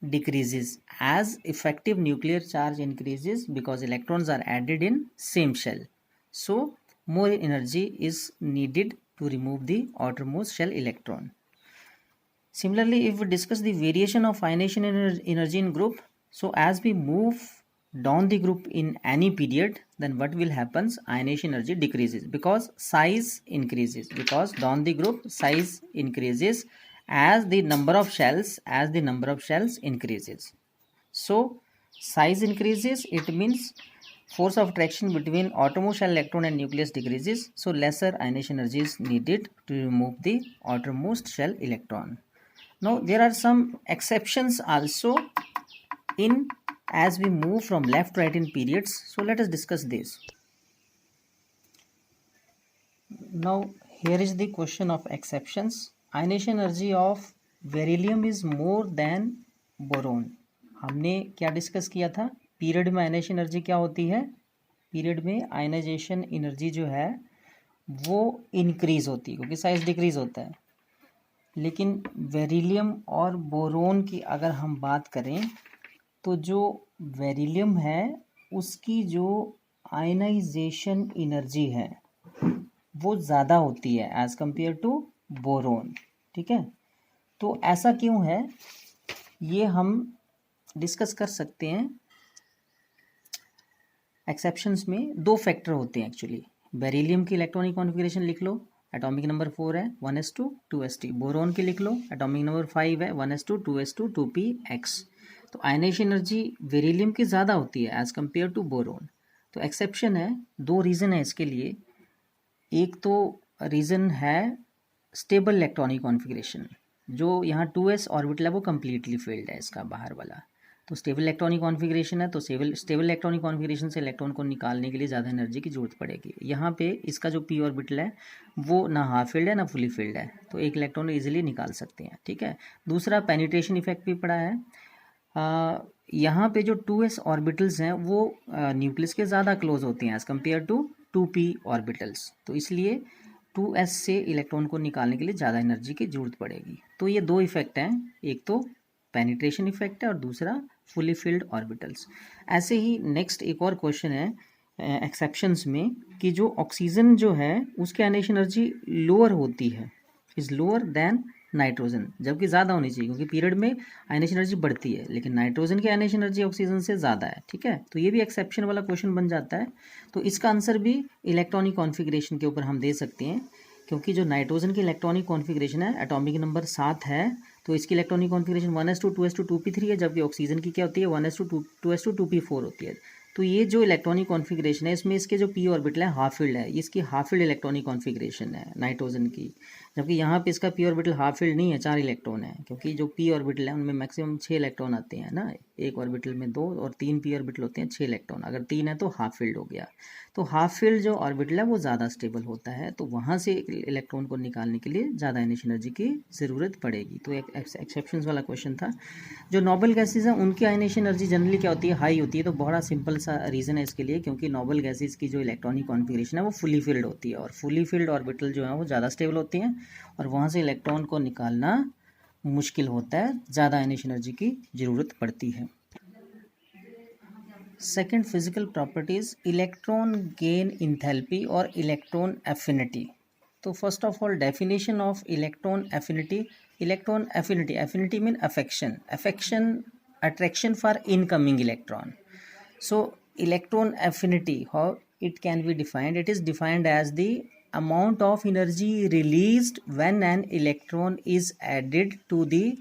decreases as effective nuclear charge increases because electrons are added in same shell, so more energy is needed to remove the outermost shell electron. Similarly, if we discuss the variation of ionization energy in group, so as we move down the group in any period, then what will happens, ionization energy decreases because size increases, because down the group size increases as the number of shells increases. So size increases, it means force of attraction between outermost shell electron and nucleus decreases, so lesser ionization energy is needed to remove the outermost shell electron. Now there are some exceptions also in as we move from left to right in periods, so let us discuss this. Now here is the question of exceptions. Ionization energy of beryllium is more than boron. हमने क्या discuss किया था? Period में ionization energy क्या होती है? Period में ionization energy जो है वो इंक्रीज होती है क्योंकि साइज डिक्रीज होता है। लेकिन बेरिलियम और बोरोन की अगर हम बात करें तो जो बेरिलियम है उसकी जो आयनाइजेशन एनर्जी है वो ज़्यादा होती है एज़ कंपेयर टू बोरोन। ठीक है, तो ऐसा क्यों है ये हम डिस्कस कर सकते हैं। एक्सेप्शंस में दो फैक्टर होते हैं एक्चुअली। बेरिलियम की इलेक्ट्रॉनिक कॉन्फ़िगरेशन लिख लो, एटॉमिक नंबर 4 है 1s2 2s2। बोरोन की लिख लो, एटॉमिक नंबर 5 है 1s2 2s2 2px। तो आयनाइजेशन एनर्जी बेरिलियम की ज़्यादा होती है एज़ कंपेयर टू बोरोन। तो एक्सेप्शन है, दो रीज़न है इसके लिए। एक तो रीज़न है स्टेबल इलेक्ट्रॉनिक कॉन्फ़िगरेशन, जो यहाँ 2s ऑर्बिटल है वो कम्प्लीटली फील्ड है इसका बाहर वाला। तो स्टेबल इलेक्ट्रॉनिक कॉन्फ़िगरेशन है तो स्टेबल इलेक्ट्रॉनिक कॉन्फ़िगरेशन से इलेक्ट्रॉन को निकालने के लिए ज़्यादा एनर्जी की जरूरत पड़ेगी। यहाँ पे इसका जो p ऑर्बिटल है वो ना हाफ फील्ड है ना फुली फील्ड है, तो एक इलेक्ट्रॉन ईजिली निकाल सकते हैं। ठीक है, दूसरा पेनिट्रेशन इफेक्ट भी पड़ा है। यहाँ पे जो 2s ऑर्बिटल्स हैं वो न्यूक्लियस के ज़्यादा क्लोज होते हैं as compare to 2p orbitals, तो इसलिए 2s से इलेक्ट्रॉन को निकालने के लिए ज़्यादा एनर्जी की जरूरत पड़ेगी। तो ये दो इफेक्ट हैं, एक तो पेनिट्रेशन इफेक्ट है और दूसरा फुली फिल्ड ऑर्बिटल्स। ऐसे ही नेक्स्ट एक और क्वेश्चन है एक्सेप्शंस में कि जो ऑक्सीजन जो है उसकी आयनाइजेशन एनर्जी लोअर होती है, इज लोअर देन नाइट्रोजन, जबकि ज़्यादा होनी चाहिए क्योंकि पीरियड में आयनाइजेशन एनर्जी बढ़ती है, लेकिन नाइट्रोजन की आयनाइजेशन एनर्जी ऑक्सीजन से ज़्यादा है। ठीक है, तो ये भी एक्सेप्शन वाला क्वेश्चन बन जाता है। तो इसका आंसर भी इलेक्ट्रॉनिक कॉन्फ़िगरेशन के ऊपर हम दे सकते हैं, क्योंकि जो नाइट्रोजन की इलेक्ट्रॉनिक कॉन्फ़िगरेशन है एटॉमिक नंबर 7 है, तो इसकी electronic configuration 1s2 2s2 2p3 है, जबकि ऑक्सीजन की क्या होती है 1s2 2s2 2p4 होती है। तो ये जो इलेक्ट्रॉनिक कॉन्फ़िगरेशन है इसमें इसके जो p ऑर्बिटल है हाफ फील्ड है, इसकी हाफ फील्ड इलेक्ट्रॉनिक कॉन्फ़िगरेशन है नाइट्रोजन की, जबकि यहाँ पे इसका p ऑर्बिटल हाफ फील्ड नहीं है, 4 इलेक्ट्रॉन है, क्योंकि जो p ऑर्बिटल है उनमें मैक्सिमम 6 इलेक्ट्रॉन आते हैं ना, एक ऑर्बिटल में 2 और 3 p ऑर्बिटल होते हैं 6 इलेक्ट्रॉन, अगर 3 है तो हाफ फील्ड हो गया। तो हाफ फील्ड जो ऑर्बिटल है वो ज़्यादा स्टेबल होता है, तो वहाँ से इलेक्ट्रॉन को निकालने के लिए ज़्यादा आयनाइजेशन एनर्जी की ज़रूरत पड़ेगी। तो एक एक्सेप्शंस वाला क्वेश्चन था। जो नोबल गैसेज हैं उनकी आयनाइजेशन एनर्जी जनरली क्या होती है, हाई होती है। तो बड़ा सिंपल सा रीज़न है इसके लिए, क्योंकि नोबल गैसेज की जो इलेक्ट्रॉनिक कॉन्फ़िगरेशन है वो फुली फिल्ड होती है, और फुली फिल्ड ऑर्बिटल जो है वो ज़्यादा स्टेबल होती हैं और वहाँ से इलेक्ट्रॉन को निकालना मुश्किल होता है, ज़्यादा आयनाइजेशन एनर्जी की ज़रूरत पड़ती है। Second physical properties, electron gain enthalpy और इलेक्ट्रॉन एफिनिटी। तो first of all definition of electron affinity. Electron affinity, affinity mean affection, affection attraction for incoming electron. So electron affinity, how it can be defined, it is defined as the amount of energy released when an electron is added to the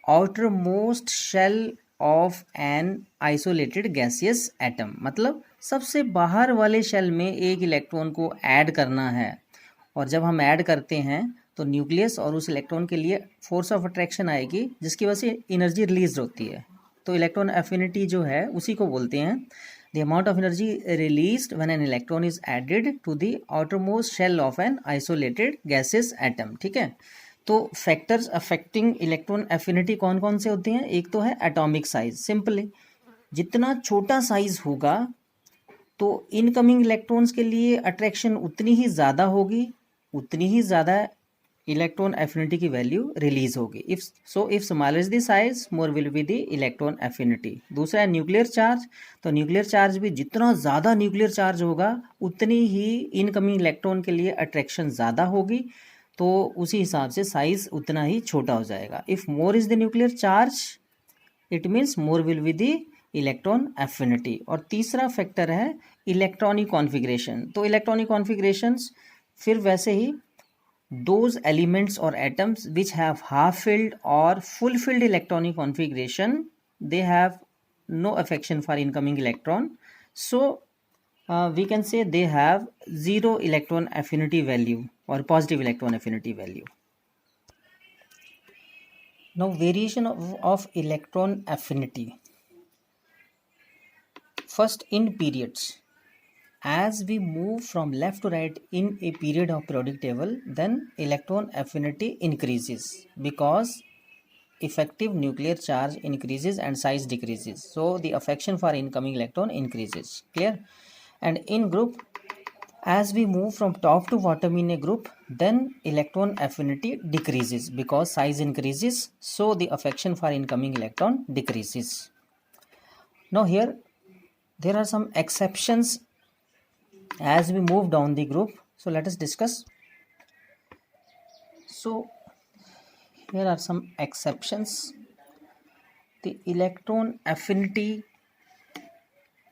outermost shell of an isolated gaseous atom। मतलब सबसे बाहर वाले shell में एक electron को add करना है, और जब हम ऐड करते हैं तो न्यूक्लियस और उस इलेक्ट्रॉन के लिए फोर्स ऑफ अट्रैक्शन आएगी जिसकी वजह से एनर्जी रिलीज होती है। तो इलेक्ट्रॉन एफिनिटी जो है उसी को बोलते हैं the amount of energy released when an electron is added to the outermost shell of an isolated gaseous atom। ठीक है, तो फैक्टर्स अफेक्टिंग इलेक्ट्रॉन एफिनिटी कौन कौन से होते हैं? एक तो है एटॉमिक साइज, सिंपली जितना छोटा साइज होगा तो इनकमिंग इलेक्ट्रॉन्स के लिए अट्रैक्शन उतनी ही ज़्यादा होगी, उतनी ही ज़्यादा इलेक्ट्रॉन एफिनिटी की वैल्यू रिलीज होगी। If smaller is the size more will be the electron affinity. दूसरा है न्यूक्लियर चार्ज। तो न्यूक्लियर चार्ज भी जितना ज़्यादा न्यूक्लियर चार्ज होगा उतनी ही इनकमिंग इलेक्ट्रॉन के लिए अट्रैक्शन ज़्यादा होगी, तो उसी हिसाब से साइज उतना ही छोटा हो जाएगा। If more is the nuclear charge it means more will be the electron affinity. और तीसरा फैक्टर है इलेक्ट्रॉनिक कॉन्फ़िगरेशन। तो इलेक्ट्रॉनिक कॉन्फ़िगरेशंस फिर वैसे ही those elements or atoms which have half filled or full filled electronic configuration, they have no affection for incoming electron, so we can say they have zero electron affinity value or positive electron affinity value. Now variation of electron affinity. First, in periods. As we move from left to right in a period of periodic table, then electron affinity increases because effective nuclear charge increases and size decreases. So the affection for incoming electron increases. Clear? And in group, as we move from top to bottom in a group, then electron affinity decreases because size increases. So the affection for incoming electron decreases. Now here there are some exceptions as we move down the group. So let us discuss. So here are some exceptions. The electron affinity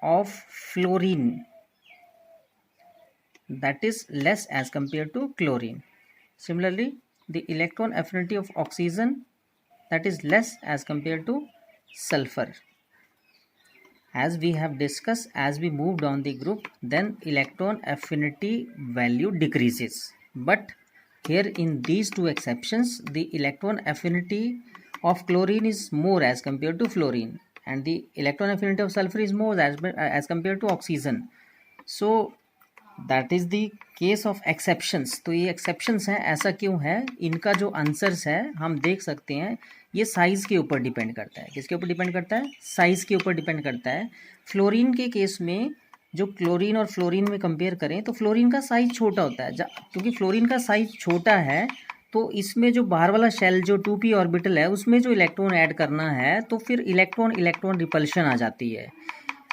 of fluorine, that is less as compared to chlorine. Similarly, the electron affinity of oxygen, that is less as compared to sulfur. As we have discussed, as we move down the group, then electron affinity value decreases. But here in these two exceptions, the electron affinity of chlorine is more as compared to fluorine, and the electron affinity of sulfur is more as compared to oxygen. So that is the case of exceptions. तो ये exceptions हैं. ऐसा क्यों है? इनका जो answers है हम देख सकते हैं, ये साइज़ के ऊपर डिपेंड करता है. किसके ऊपर डिपेंड करता है? साइज़ के ऊपर डिपेंड करता है. फ्लोरीन के केस में जो क्लोरीन और फ्लोरीन में कंपेयर करें तो फ्लोरीन का साइज़ छोटा होता है. क्योंकि फ्लोरीन का साइज़ छोटा है तो इसमें जो बाहर वाला शेल जो 2p ऑर्बिटल है उसमें जो इलेक्ट्रॉन ऐड करना है तो फिर इलेक्ट्रॉन रिपल्शन आ जाती है.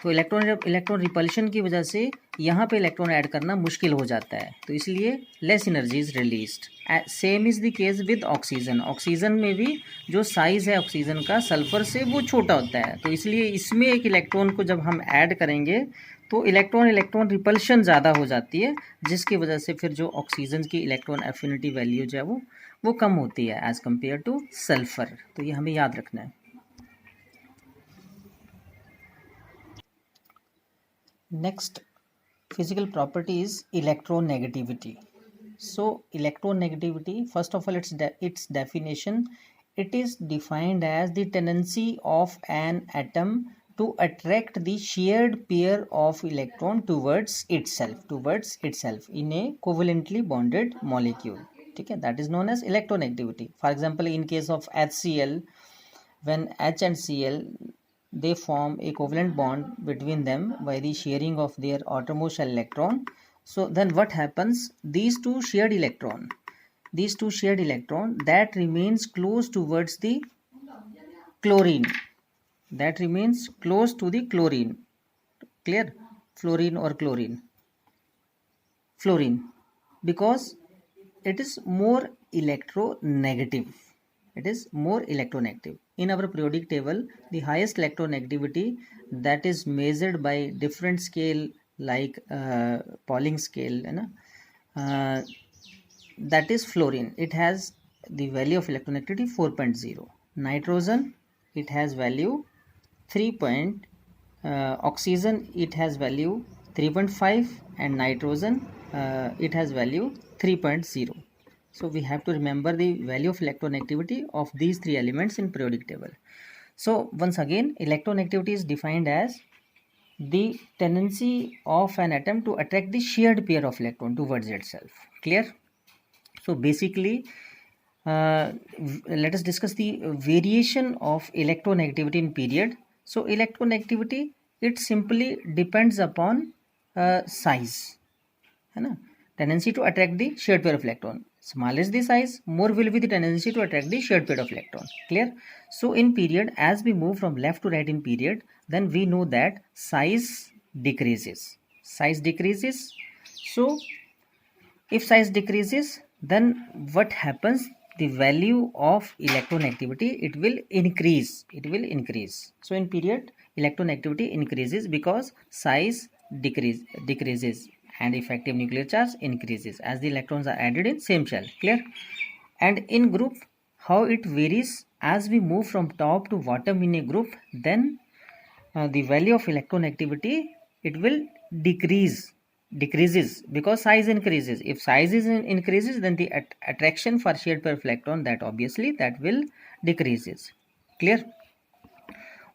तो इलेक्ट्रॉन रिपल्शन की वजह से यहाँ पे इलेक्ट्रॉन ऐड करना मुश्किल हो जाता है. तो इसलिए less energy is released. Same is the case with oxygen. Oxygen में भी जो साइज़ है ऑक्सीजन का सल्फर से वो छोटा होता है. तो इसलिए इसमें एक इलेक्ट्रॉन को जब हम ऐड करेंगे तो इलेक्ट्रॉन रिपल्शन ज़्यादा हो जाती है, जिसकी वजह से फिर जो ऑक्सीजन की इलेक्ट्रॉन एफिनिटी वैल्यू जो है वो कम होती है एज़ कम्पेयर टू सल्फर. तो ये हमें याद रखना है. Next physical property is electronegativity. So electronegativity, first of all, its definition, it is defined as the tendency of an atom to attract the shared pair of electron towards itself in a covalently bonded molecule. Okay, that is known as electronegativity. For example, in case of HCl, when H and Cl, they form a covalent bond between them by the sharing of their outermost shell electron. So then what happens? These two shared electron that remains close towards the chlorine, clear? Fluorine or chlorine? Fluorine, because it is more electronegative. In our periodic table, the highest electronegativity that is measured by different scale like Pauling scale, that is fluorine. It has the value of electronegativity 4.0. Nitrogen, it has value 3. Oxygen, it has value 3.5, and nitrogen, it has value 3.0. So we have to remember the value of electronegativity of these three elements in periodic table. So once again, electronegativity is defined as the tendency of an atom to attract the shared pair of electron towards itself. Clear? So basically, let us discuss the variation of electronegativity in period. So electronegativity, it simply depends upon size, tendency to attract the shared pair of electron. Small is the size, more will be the tendency to attract the shared pair of electron. Clear? So in period, as we move from left to right in period, then we know that size decreases. So if size decreases, then what happens? The value of electronegativity, it will increase. So in period, electronegativity increases because size decreases and effective nuclear charge increases as the electrons are added in same shell. Clear? And in group, how it varies as we move from top to bottom in a group, then the value of electronegativity, it will decreases because size increases. If size increases, then the attraction for shared pair of electron, that obviously that will decreases. Clear?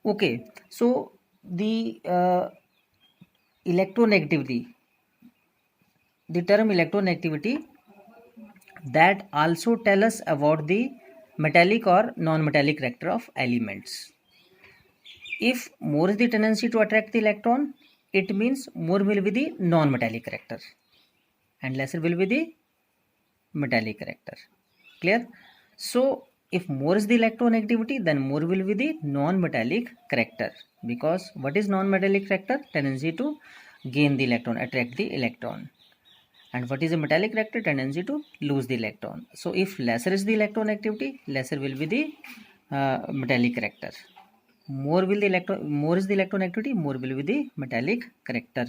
Okay, so the electronegativity, the term electronegativity, that also tell us about the metallic or non-metallic character of elements. If more is the tendency to attract the electron, it means more will be the non-metallic character and lesser will be the metallic character. Clear? So if more is the electronegativity, then more will be the non-metallic character, because what is non-metallic character? Tendency to gain the electron, attract the electron. And what is a metallic character? Tendency to lose the electron. So if lesser is the electronegativity, lesser will be the metallic character. More is the electronegativity, more will be the metallic character.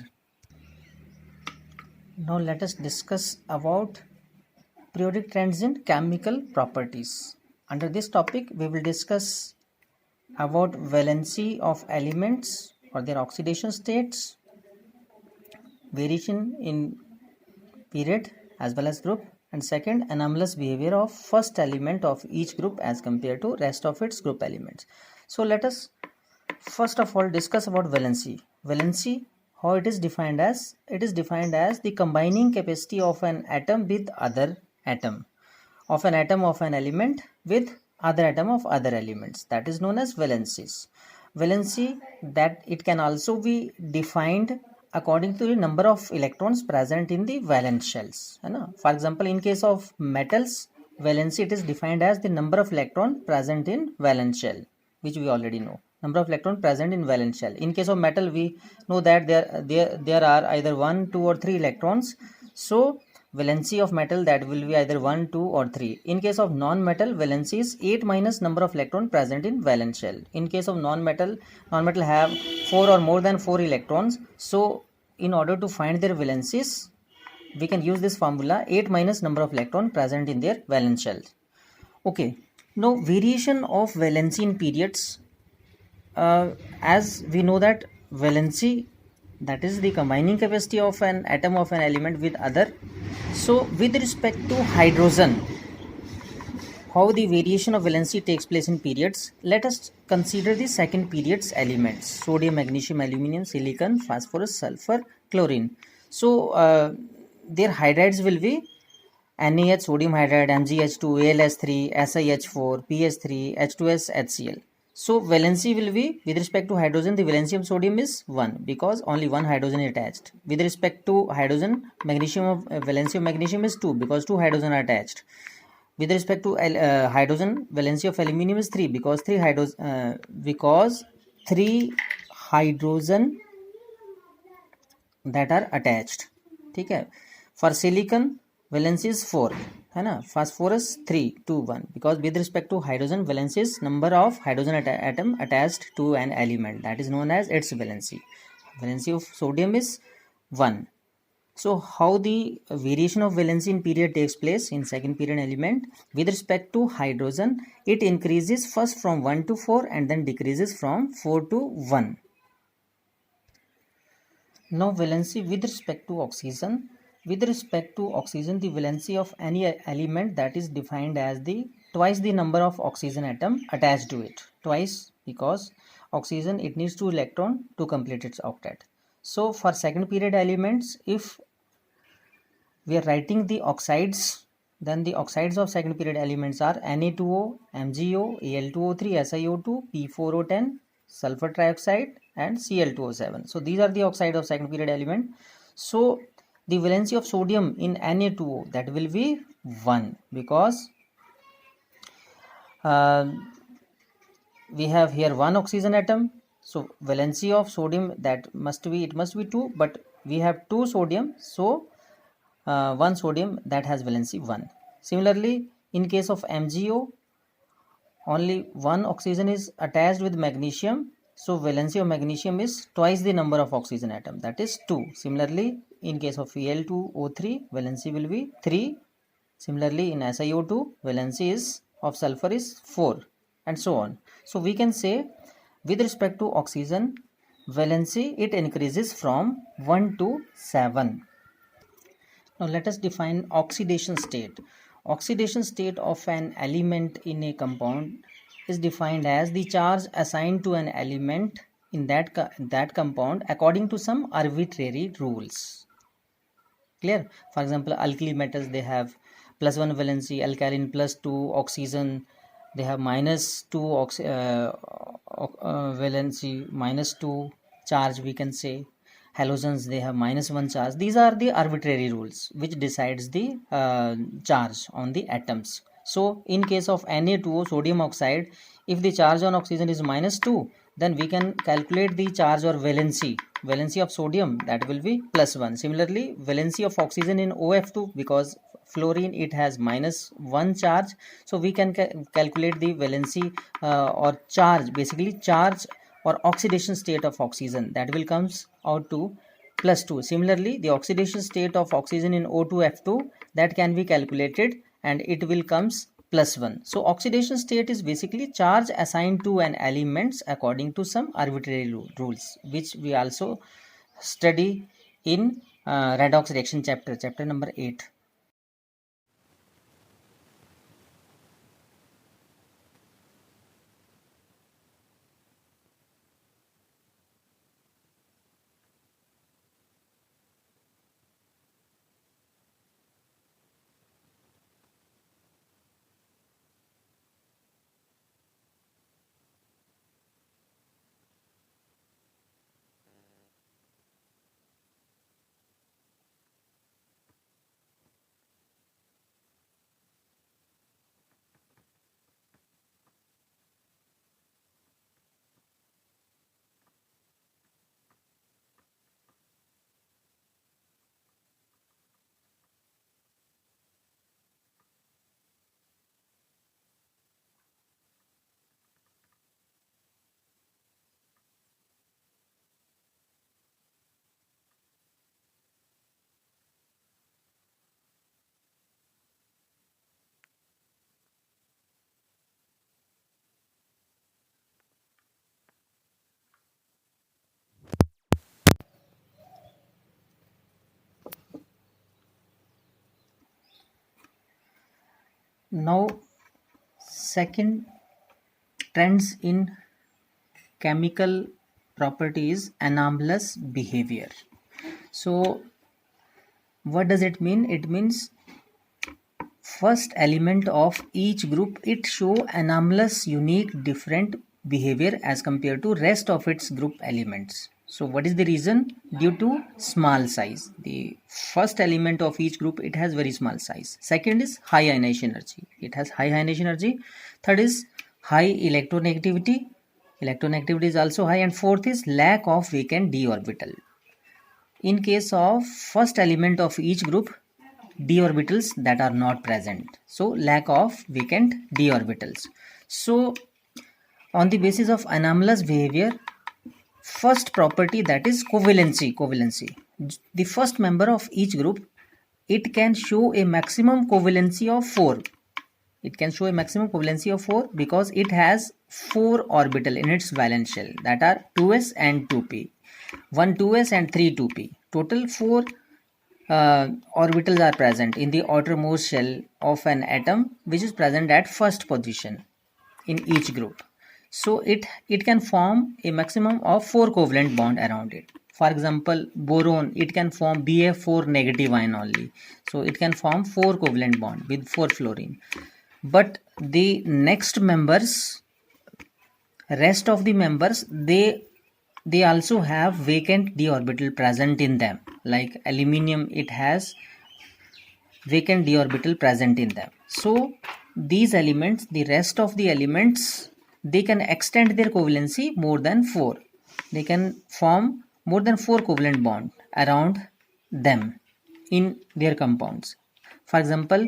Now let us discuss about periodic trends in chemical properties. Under this topic, we will discuss about valency of elements or their oxidation states, variation in period as well as group, and second, anomalous behavior of first element of each group as compared to rest of its group elements. So let us first of all discuss about valency. Valency, how it is defined as? It is defined as the combining capacity of an atom with other atom, of an atom of an element with other atom of other elements. That is known as valencies. Valency, that it can also be defined according to the number of electrons present in the valence shells. For example, in case of metals, valency, it is defined as the number of electron present in valence shell, which we already know. Number of electron present in valence shell. In case of metal, we know that there are either 1, 2 or 3 electrons. So valency of metal, that will be either 1, 2 or 3. In case of non-metal, valency is 8 minus number of electron present in valence shell. In case of non-metal have 4 or more than 4 electrons. So in order to find their valencies, we can use this formula, 8 minus number of electron present in their valence shell. Okay, now variation of valency in periods. As we know that valency, that is the combining capacity of an atom of an element with other. So with respect to hydrogen, how the variation of valency takes place in periods, let us consider the second period's elements: sodium, magnesium, aluminum, silicon, phosphorus, sulfur, chlorine. So their hydrides will be NaH, sodium hydride, MgH2, AlS3, SiH4, PH3, H2S, HCl. So valency will be, with respect to hydrogen, the valency of sodium is 1 because only one hydrogen is attached. With respect to hydrogen, valency of magnesium is 2 because 2 hydrogen are attached. With respect to hydrogen, valency of aluminum is 3 because 3 hydrogen that are attached. Okay. For silicon, valency is 4, है ना. Phosphorus 3, 2, 1 because with respect to hydrogen, valency is number of hydrogen atom attached to an element, that is known as its valency. Valency of sodium is 1. So how the variation of valency in period takes place in second period element? With respect to hydrogen, it increases first from 1 to 4 and then decreases from 4 to 1. Now valency with respect to oxygen. With respect to oxygen, the valency of any element, that is defined as the twice the number of oxygen atom attached to it. Twice, because oxygen, it needs 2 electron to complete its octet. So for second period elements, if we are writing the oxides, then the oxides of second period elements are Na2O, MgO, Al2O3, SiO2, P4O10, sulfur trioxide and Cl2O7. So these are the oxide of second period element. So the valency of sodium in Na2O, that will be 1 because we have here one oxygen atom. So valency of sodium, that must be 2, but we have 2 sodium, so 1 sodium that has valency 1. Similarly, in case of MgO, only one oxygen is attached with magnesium, so valency of magnesium is twice the number of oxygen atom, that is 2. Similarly, in case of Al2O3, valency will be 3. Similarly, in SiO2, valency is of sulfur is 4, and so on. So we can say with respect to oxygen, valency, it increases from 1 to 7. Now let us define oxidation state. Oxidation state of an element in a compound is defined as the charge assigned to an element in that compound according to some arbitrary rules. Clear? For example, alkali metals, they have +1 valency, alkaline +2, oxygen they have -2 valency, -2 charge, we can say. Halogens, they have -1 charge. These are the arbitrary rules which decides the charge on the atoms. So in case of Na2O, sodium oxide, if the charge on oxygen is -2, then we can calculate the charge or valency of sodium, that will be +1. Similarly, valency of oxygen in OF2, because fluorine, it has -1 charge, so we can calculate the valency or charge, basically charge or oxidation state of oxygen, that will comes out to +2. Similarly, the oxidation state of oxygen in O2F2, that can be calculated and it will comes +1. So oxidation state is basically charge assigned to an elements according to some arbitrary rules, which we also study in redox reaction chapter number 8. Now, second, trends in chemical properties, anomalous behavior. So what does it mean? It means first element of each group, it show anomalous, unique, different behavior as compared to rest of its group elements. So what is the reason? Due to small size. The first element of each group, it has very small size. Second is high ionization energy, it has high ionization energy. Third is high electronegativity, electronegativity is also high. And fourth is lack of vacant d orbital. In case of first element of each group, d orbitals that are not present, so lack of vacant d orbitals. So on the basis of anomalous behavior, first property, that is covalency, the first member of each group, it can show a maximum covalency of 4. It can show a maximum covalency of 4 because it has 4 orbital in its valence shell, that are 2s and 2p, 1 2s and 3 2p. Total 4 orbitals are present in the outermost shell of an atom, which is present at first position in each group. So it can form a maximum of 4 covalent bond around it. For example, boron, it can form Ba4 negative ion only, so it can form 4 covalent bond with 4 fluorine. But the next members, rest of the members, they also have vacant d orbital present in them. Like aluminium, it has vacant d orbital present in them. So these elements, the rest of the elements, they can extend their covalency more than 4. They can form more than 4 covalent bond around them in their compounds. For example,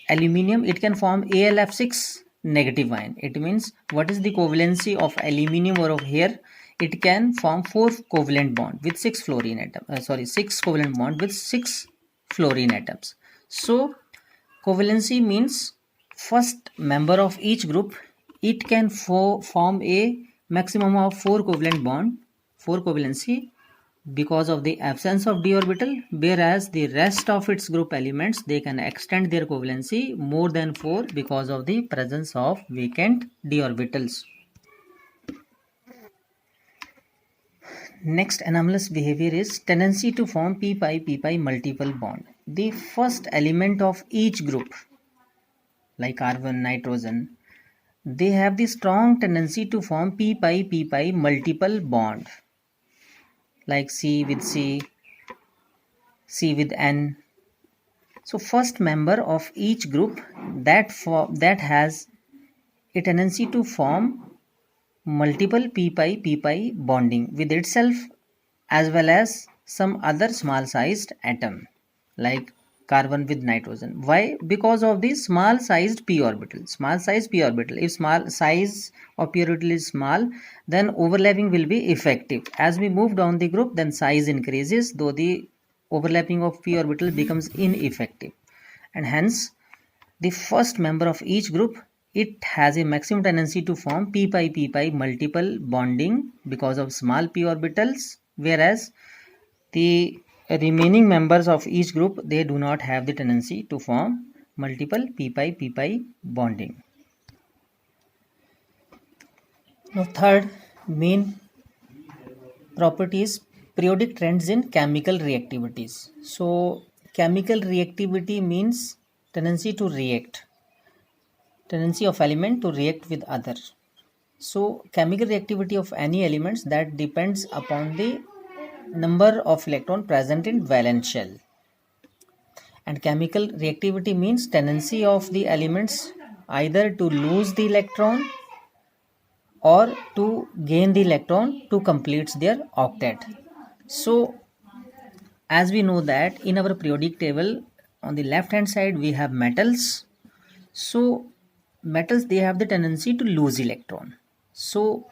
aluminium, it can form AlF6 negative ion. It means what is the covalency of aluminium over here? It can form 4 covalent bond with 6 fluorine atom. 6 covalent bond with 6 fluorine atoms. So covalency means first member of each group, it can form a maximum of 4 covalent bond 4 covalency because of the absence of d orbital, whereas the rest of its group elements, they can extend their covalency more than 4 because of the presence of vacant d orbitals. Next anomalous behavior is tendency to form p-pi multiple bond. The first element of each group, like carbon, nitrogen, they have the strong tendency to form p-pi multiple bond, like C with C, C with N. So first member of each group that has a tendency to form multiple p-pi bonding with itself as well as some other small sized atom like carbon with nitrogen. Why? Because of the small sized p orbital. Small size p orbital. If small size of p orbital is small, then overlapping will be effective. As we move down the group, then size increases, though the overlapping of p orbital becomes ineffective, and hence the first member of each group, it has a maximum tendency to form p-pi multiple bonding because of small p orbitals, whereas the remaining members of each group, they do not have the tendency to form multiple p-pi bonding. Now third main property is periodic trends in chemical reactivities. So chemical reactivity means tendency to react, tendency of element to react with other. So chemical reactivity of any elements, that depends upon the number of electron present in valence shell. And chemical reactivity means tendency of the elements either to lose the electron or to gain the electron to complete their octet. So as we know that in our periodic table, on the left hand side we have metals. So metals, they have the tendency to lose electron. So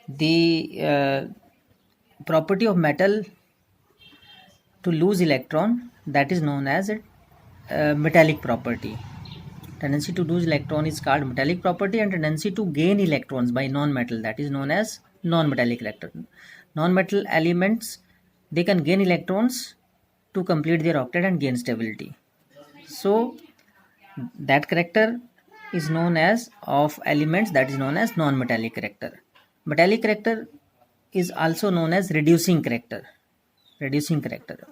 the property of metal to lose electron, that is known as a metallic property. Tendency to lose electron is called metallic property, and tendency to gain electrons by non-metal, that is known as non-metallic electron. Non-metal elements, they can gain electrons to complete their octet and gain stability. So that character is known as of elements, that is known as non-metallic character. Metallic character is also known as reducing character. Reducing character,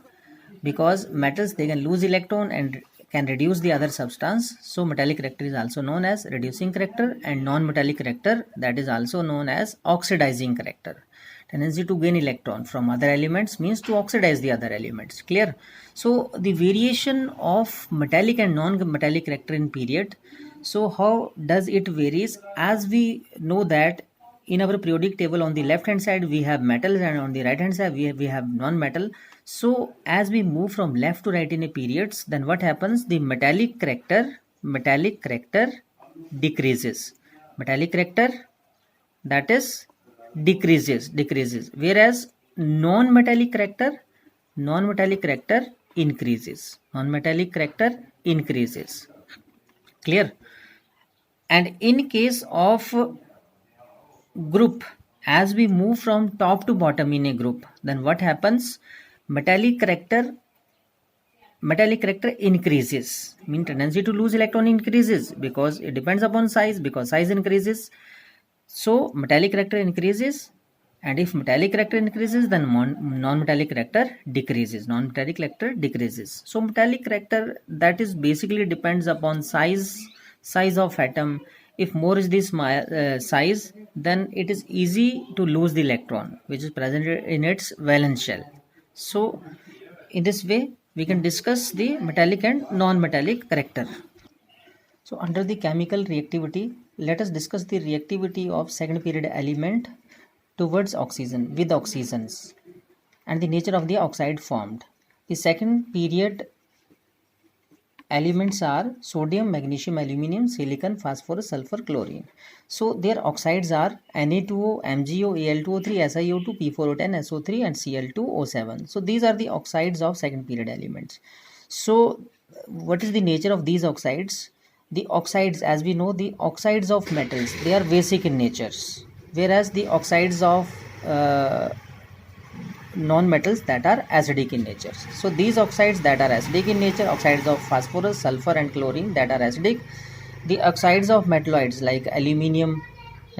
because metals, they can lose electron and can reduce the other substance. So metallic character is also known as reducing character, and non-metallic character, that is also known as oxidizing character. Tendency to gain electron from other elements means to oxidize the other elements. Clear? So the variation of metallic and non-metallic character in period. So how does it varies? As we know that in our periodic table, on the left hand side we have metals, and on the right hand side we have non-metal. So as we move from left to right in a periods, then what happens? The metallic character decreases. Metallic character, that is decreases, whereas non-metallic character increases. Non-metallic character increases. Clear? And in case of group, as we move from top to bottom in a group, then what happens? Metallic character increases, mean tendency to lose electron increases, because it depends upon size, because size increases. So metallic character increases, and if metallic character increases, then non-metallic character decreases. So metallic character, that is basically depends upon size of atom. If more is this size, then it is easy to lose the electron which is present in its valence shell. So in this way we can discuss the metallic and non-metallic character. So under the chemical reactivity, let us discuss the reactivity of second period element towards oxygen with oxygens and the nature of the oxide formed. The second period elements are sodium, magnesium, aluminum, silicon, phosphorus, sulfur, chlorine. So their oxides are Na2O, MgO, Al2O3, SiO2, P4O10, SO3 and Cl2O7. So these are the oxides of second period elements. So what is the nature of these oxides? The oxides, as we know, the oxides of metals, they are basic in nature, whereas the oxides of non-metals that are acidic in nature. So these oxides that are acidic in nature, oxides of phosphorus, sulfur and chlorine that are acidic. The oxides of metalloids like aluminium,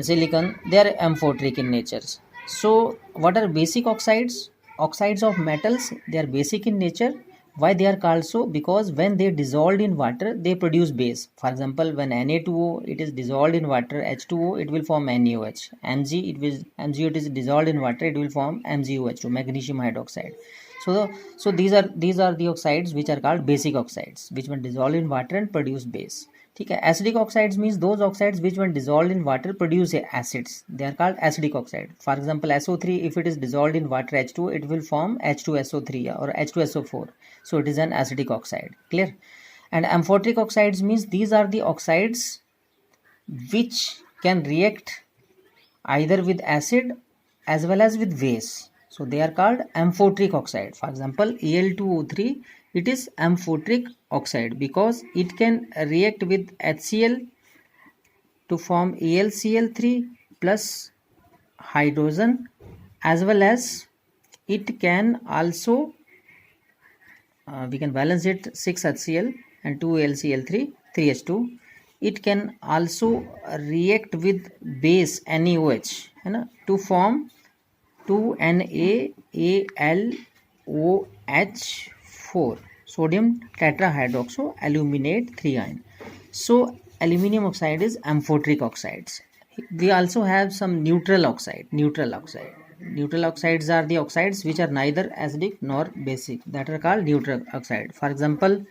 silicon, they are amphoteric in nature. So what are basic oxides? Oxides of metals, they are basic in nature. Why they are called so? Because when they dissolved in water, they produce base. For example, when Na2O it is dissolved in water, H2O it will form NaOH. MgO it is dissolved in water, it will form MgOH2, magnesium hydroxide. So these are the oxides which are called basic oxides, which when dissolved in water and produce base. ठीक है. Acidic oxides means those oxides which when dissolved in water produce acids. They are called acidic oxide. For example, SO3, if it is dissolved in water H2, it will form H2SO3 or H2SO4. So it is an acidic oxide. Clear? And amphoteric oxides means these are the oxides which can react either with acid as well as with base. So they are called amphoteric oxide. For example, Al2O3, it is amphoteric oxide because it can react with HCl to form AlCl3 plus hydrogen, as well as it can also we can balance it 6 HCl and 2 AlCl3 3H2. It can also react with base NaOH to form 2NaAlOH4, sodium tetrahydroxoaluminate 3 ion. So aluminium oxide is amphoteric oxides. We also have some neutral oxides are the oxides which are neither acidic nor basic, that are called neutral oxide. For example,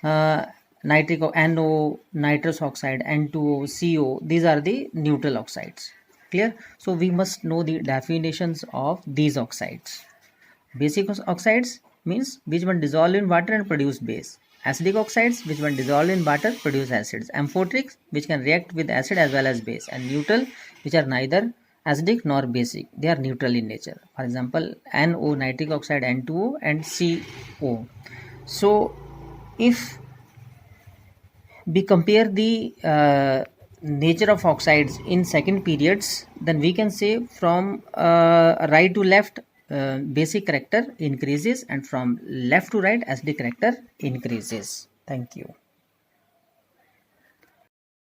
NO, nitrous oxide, N2O, CO, these are the neutral oxides. Clear? So we must know the definitions of these oxides. Basic oxides means which one dissolve in water and produce base. Acidic oxides which when dissolved in water produce acids. Amphoterics which can react with acid as well as base. And neutral which are neither acidic nor basic, they are neutral in nature. For example, NO, nitric oxide, N2O and CO. So if we compare the nature of oxides in second periods, then we can say from right to left basic character increases and from left to right acidic character increases. Thank you.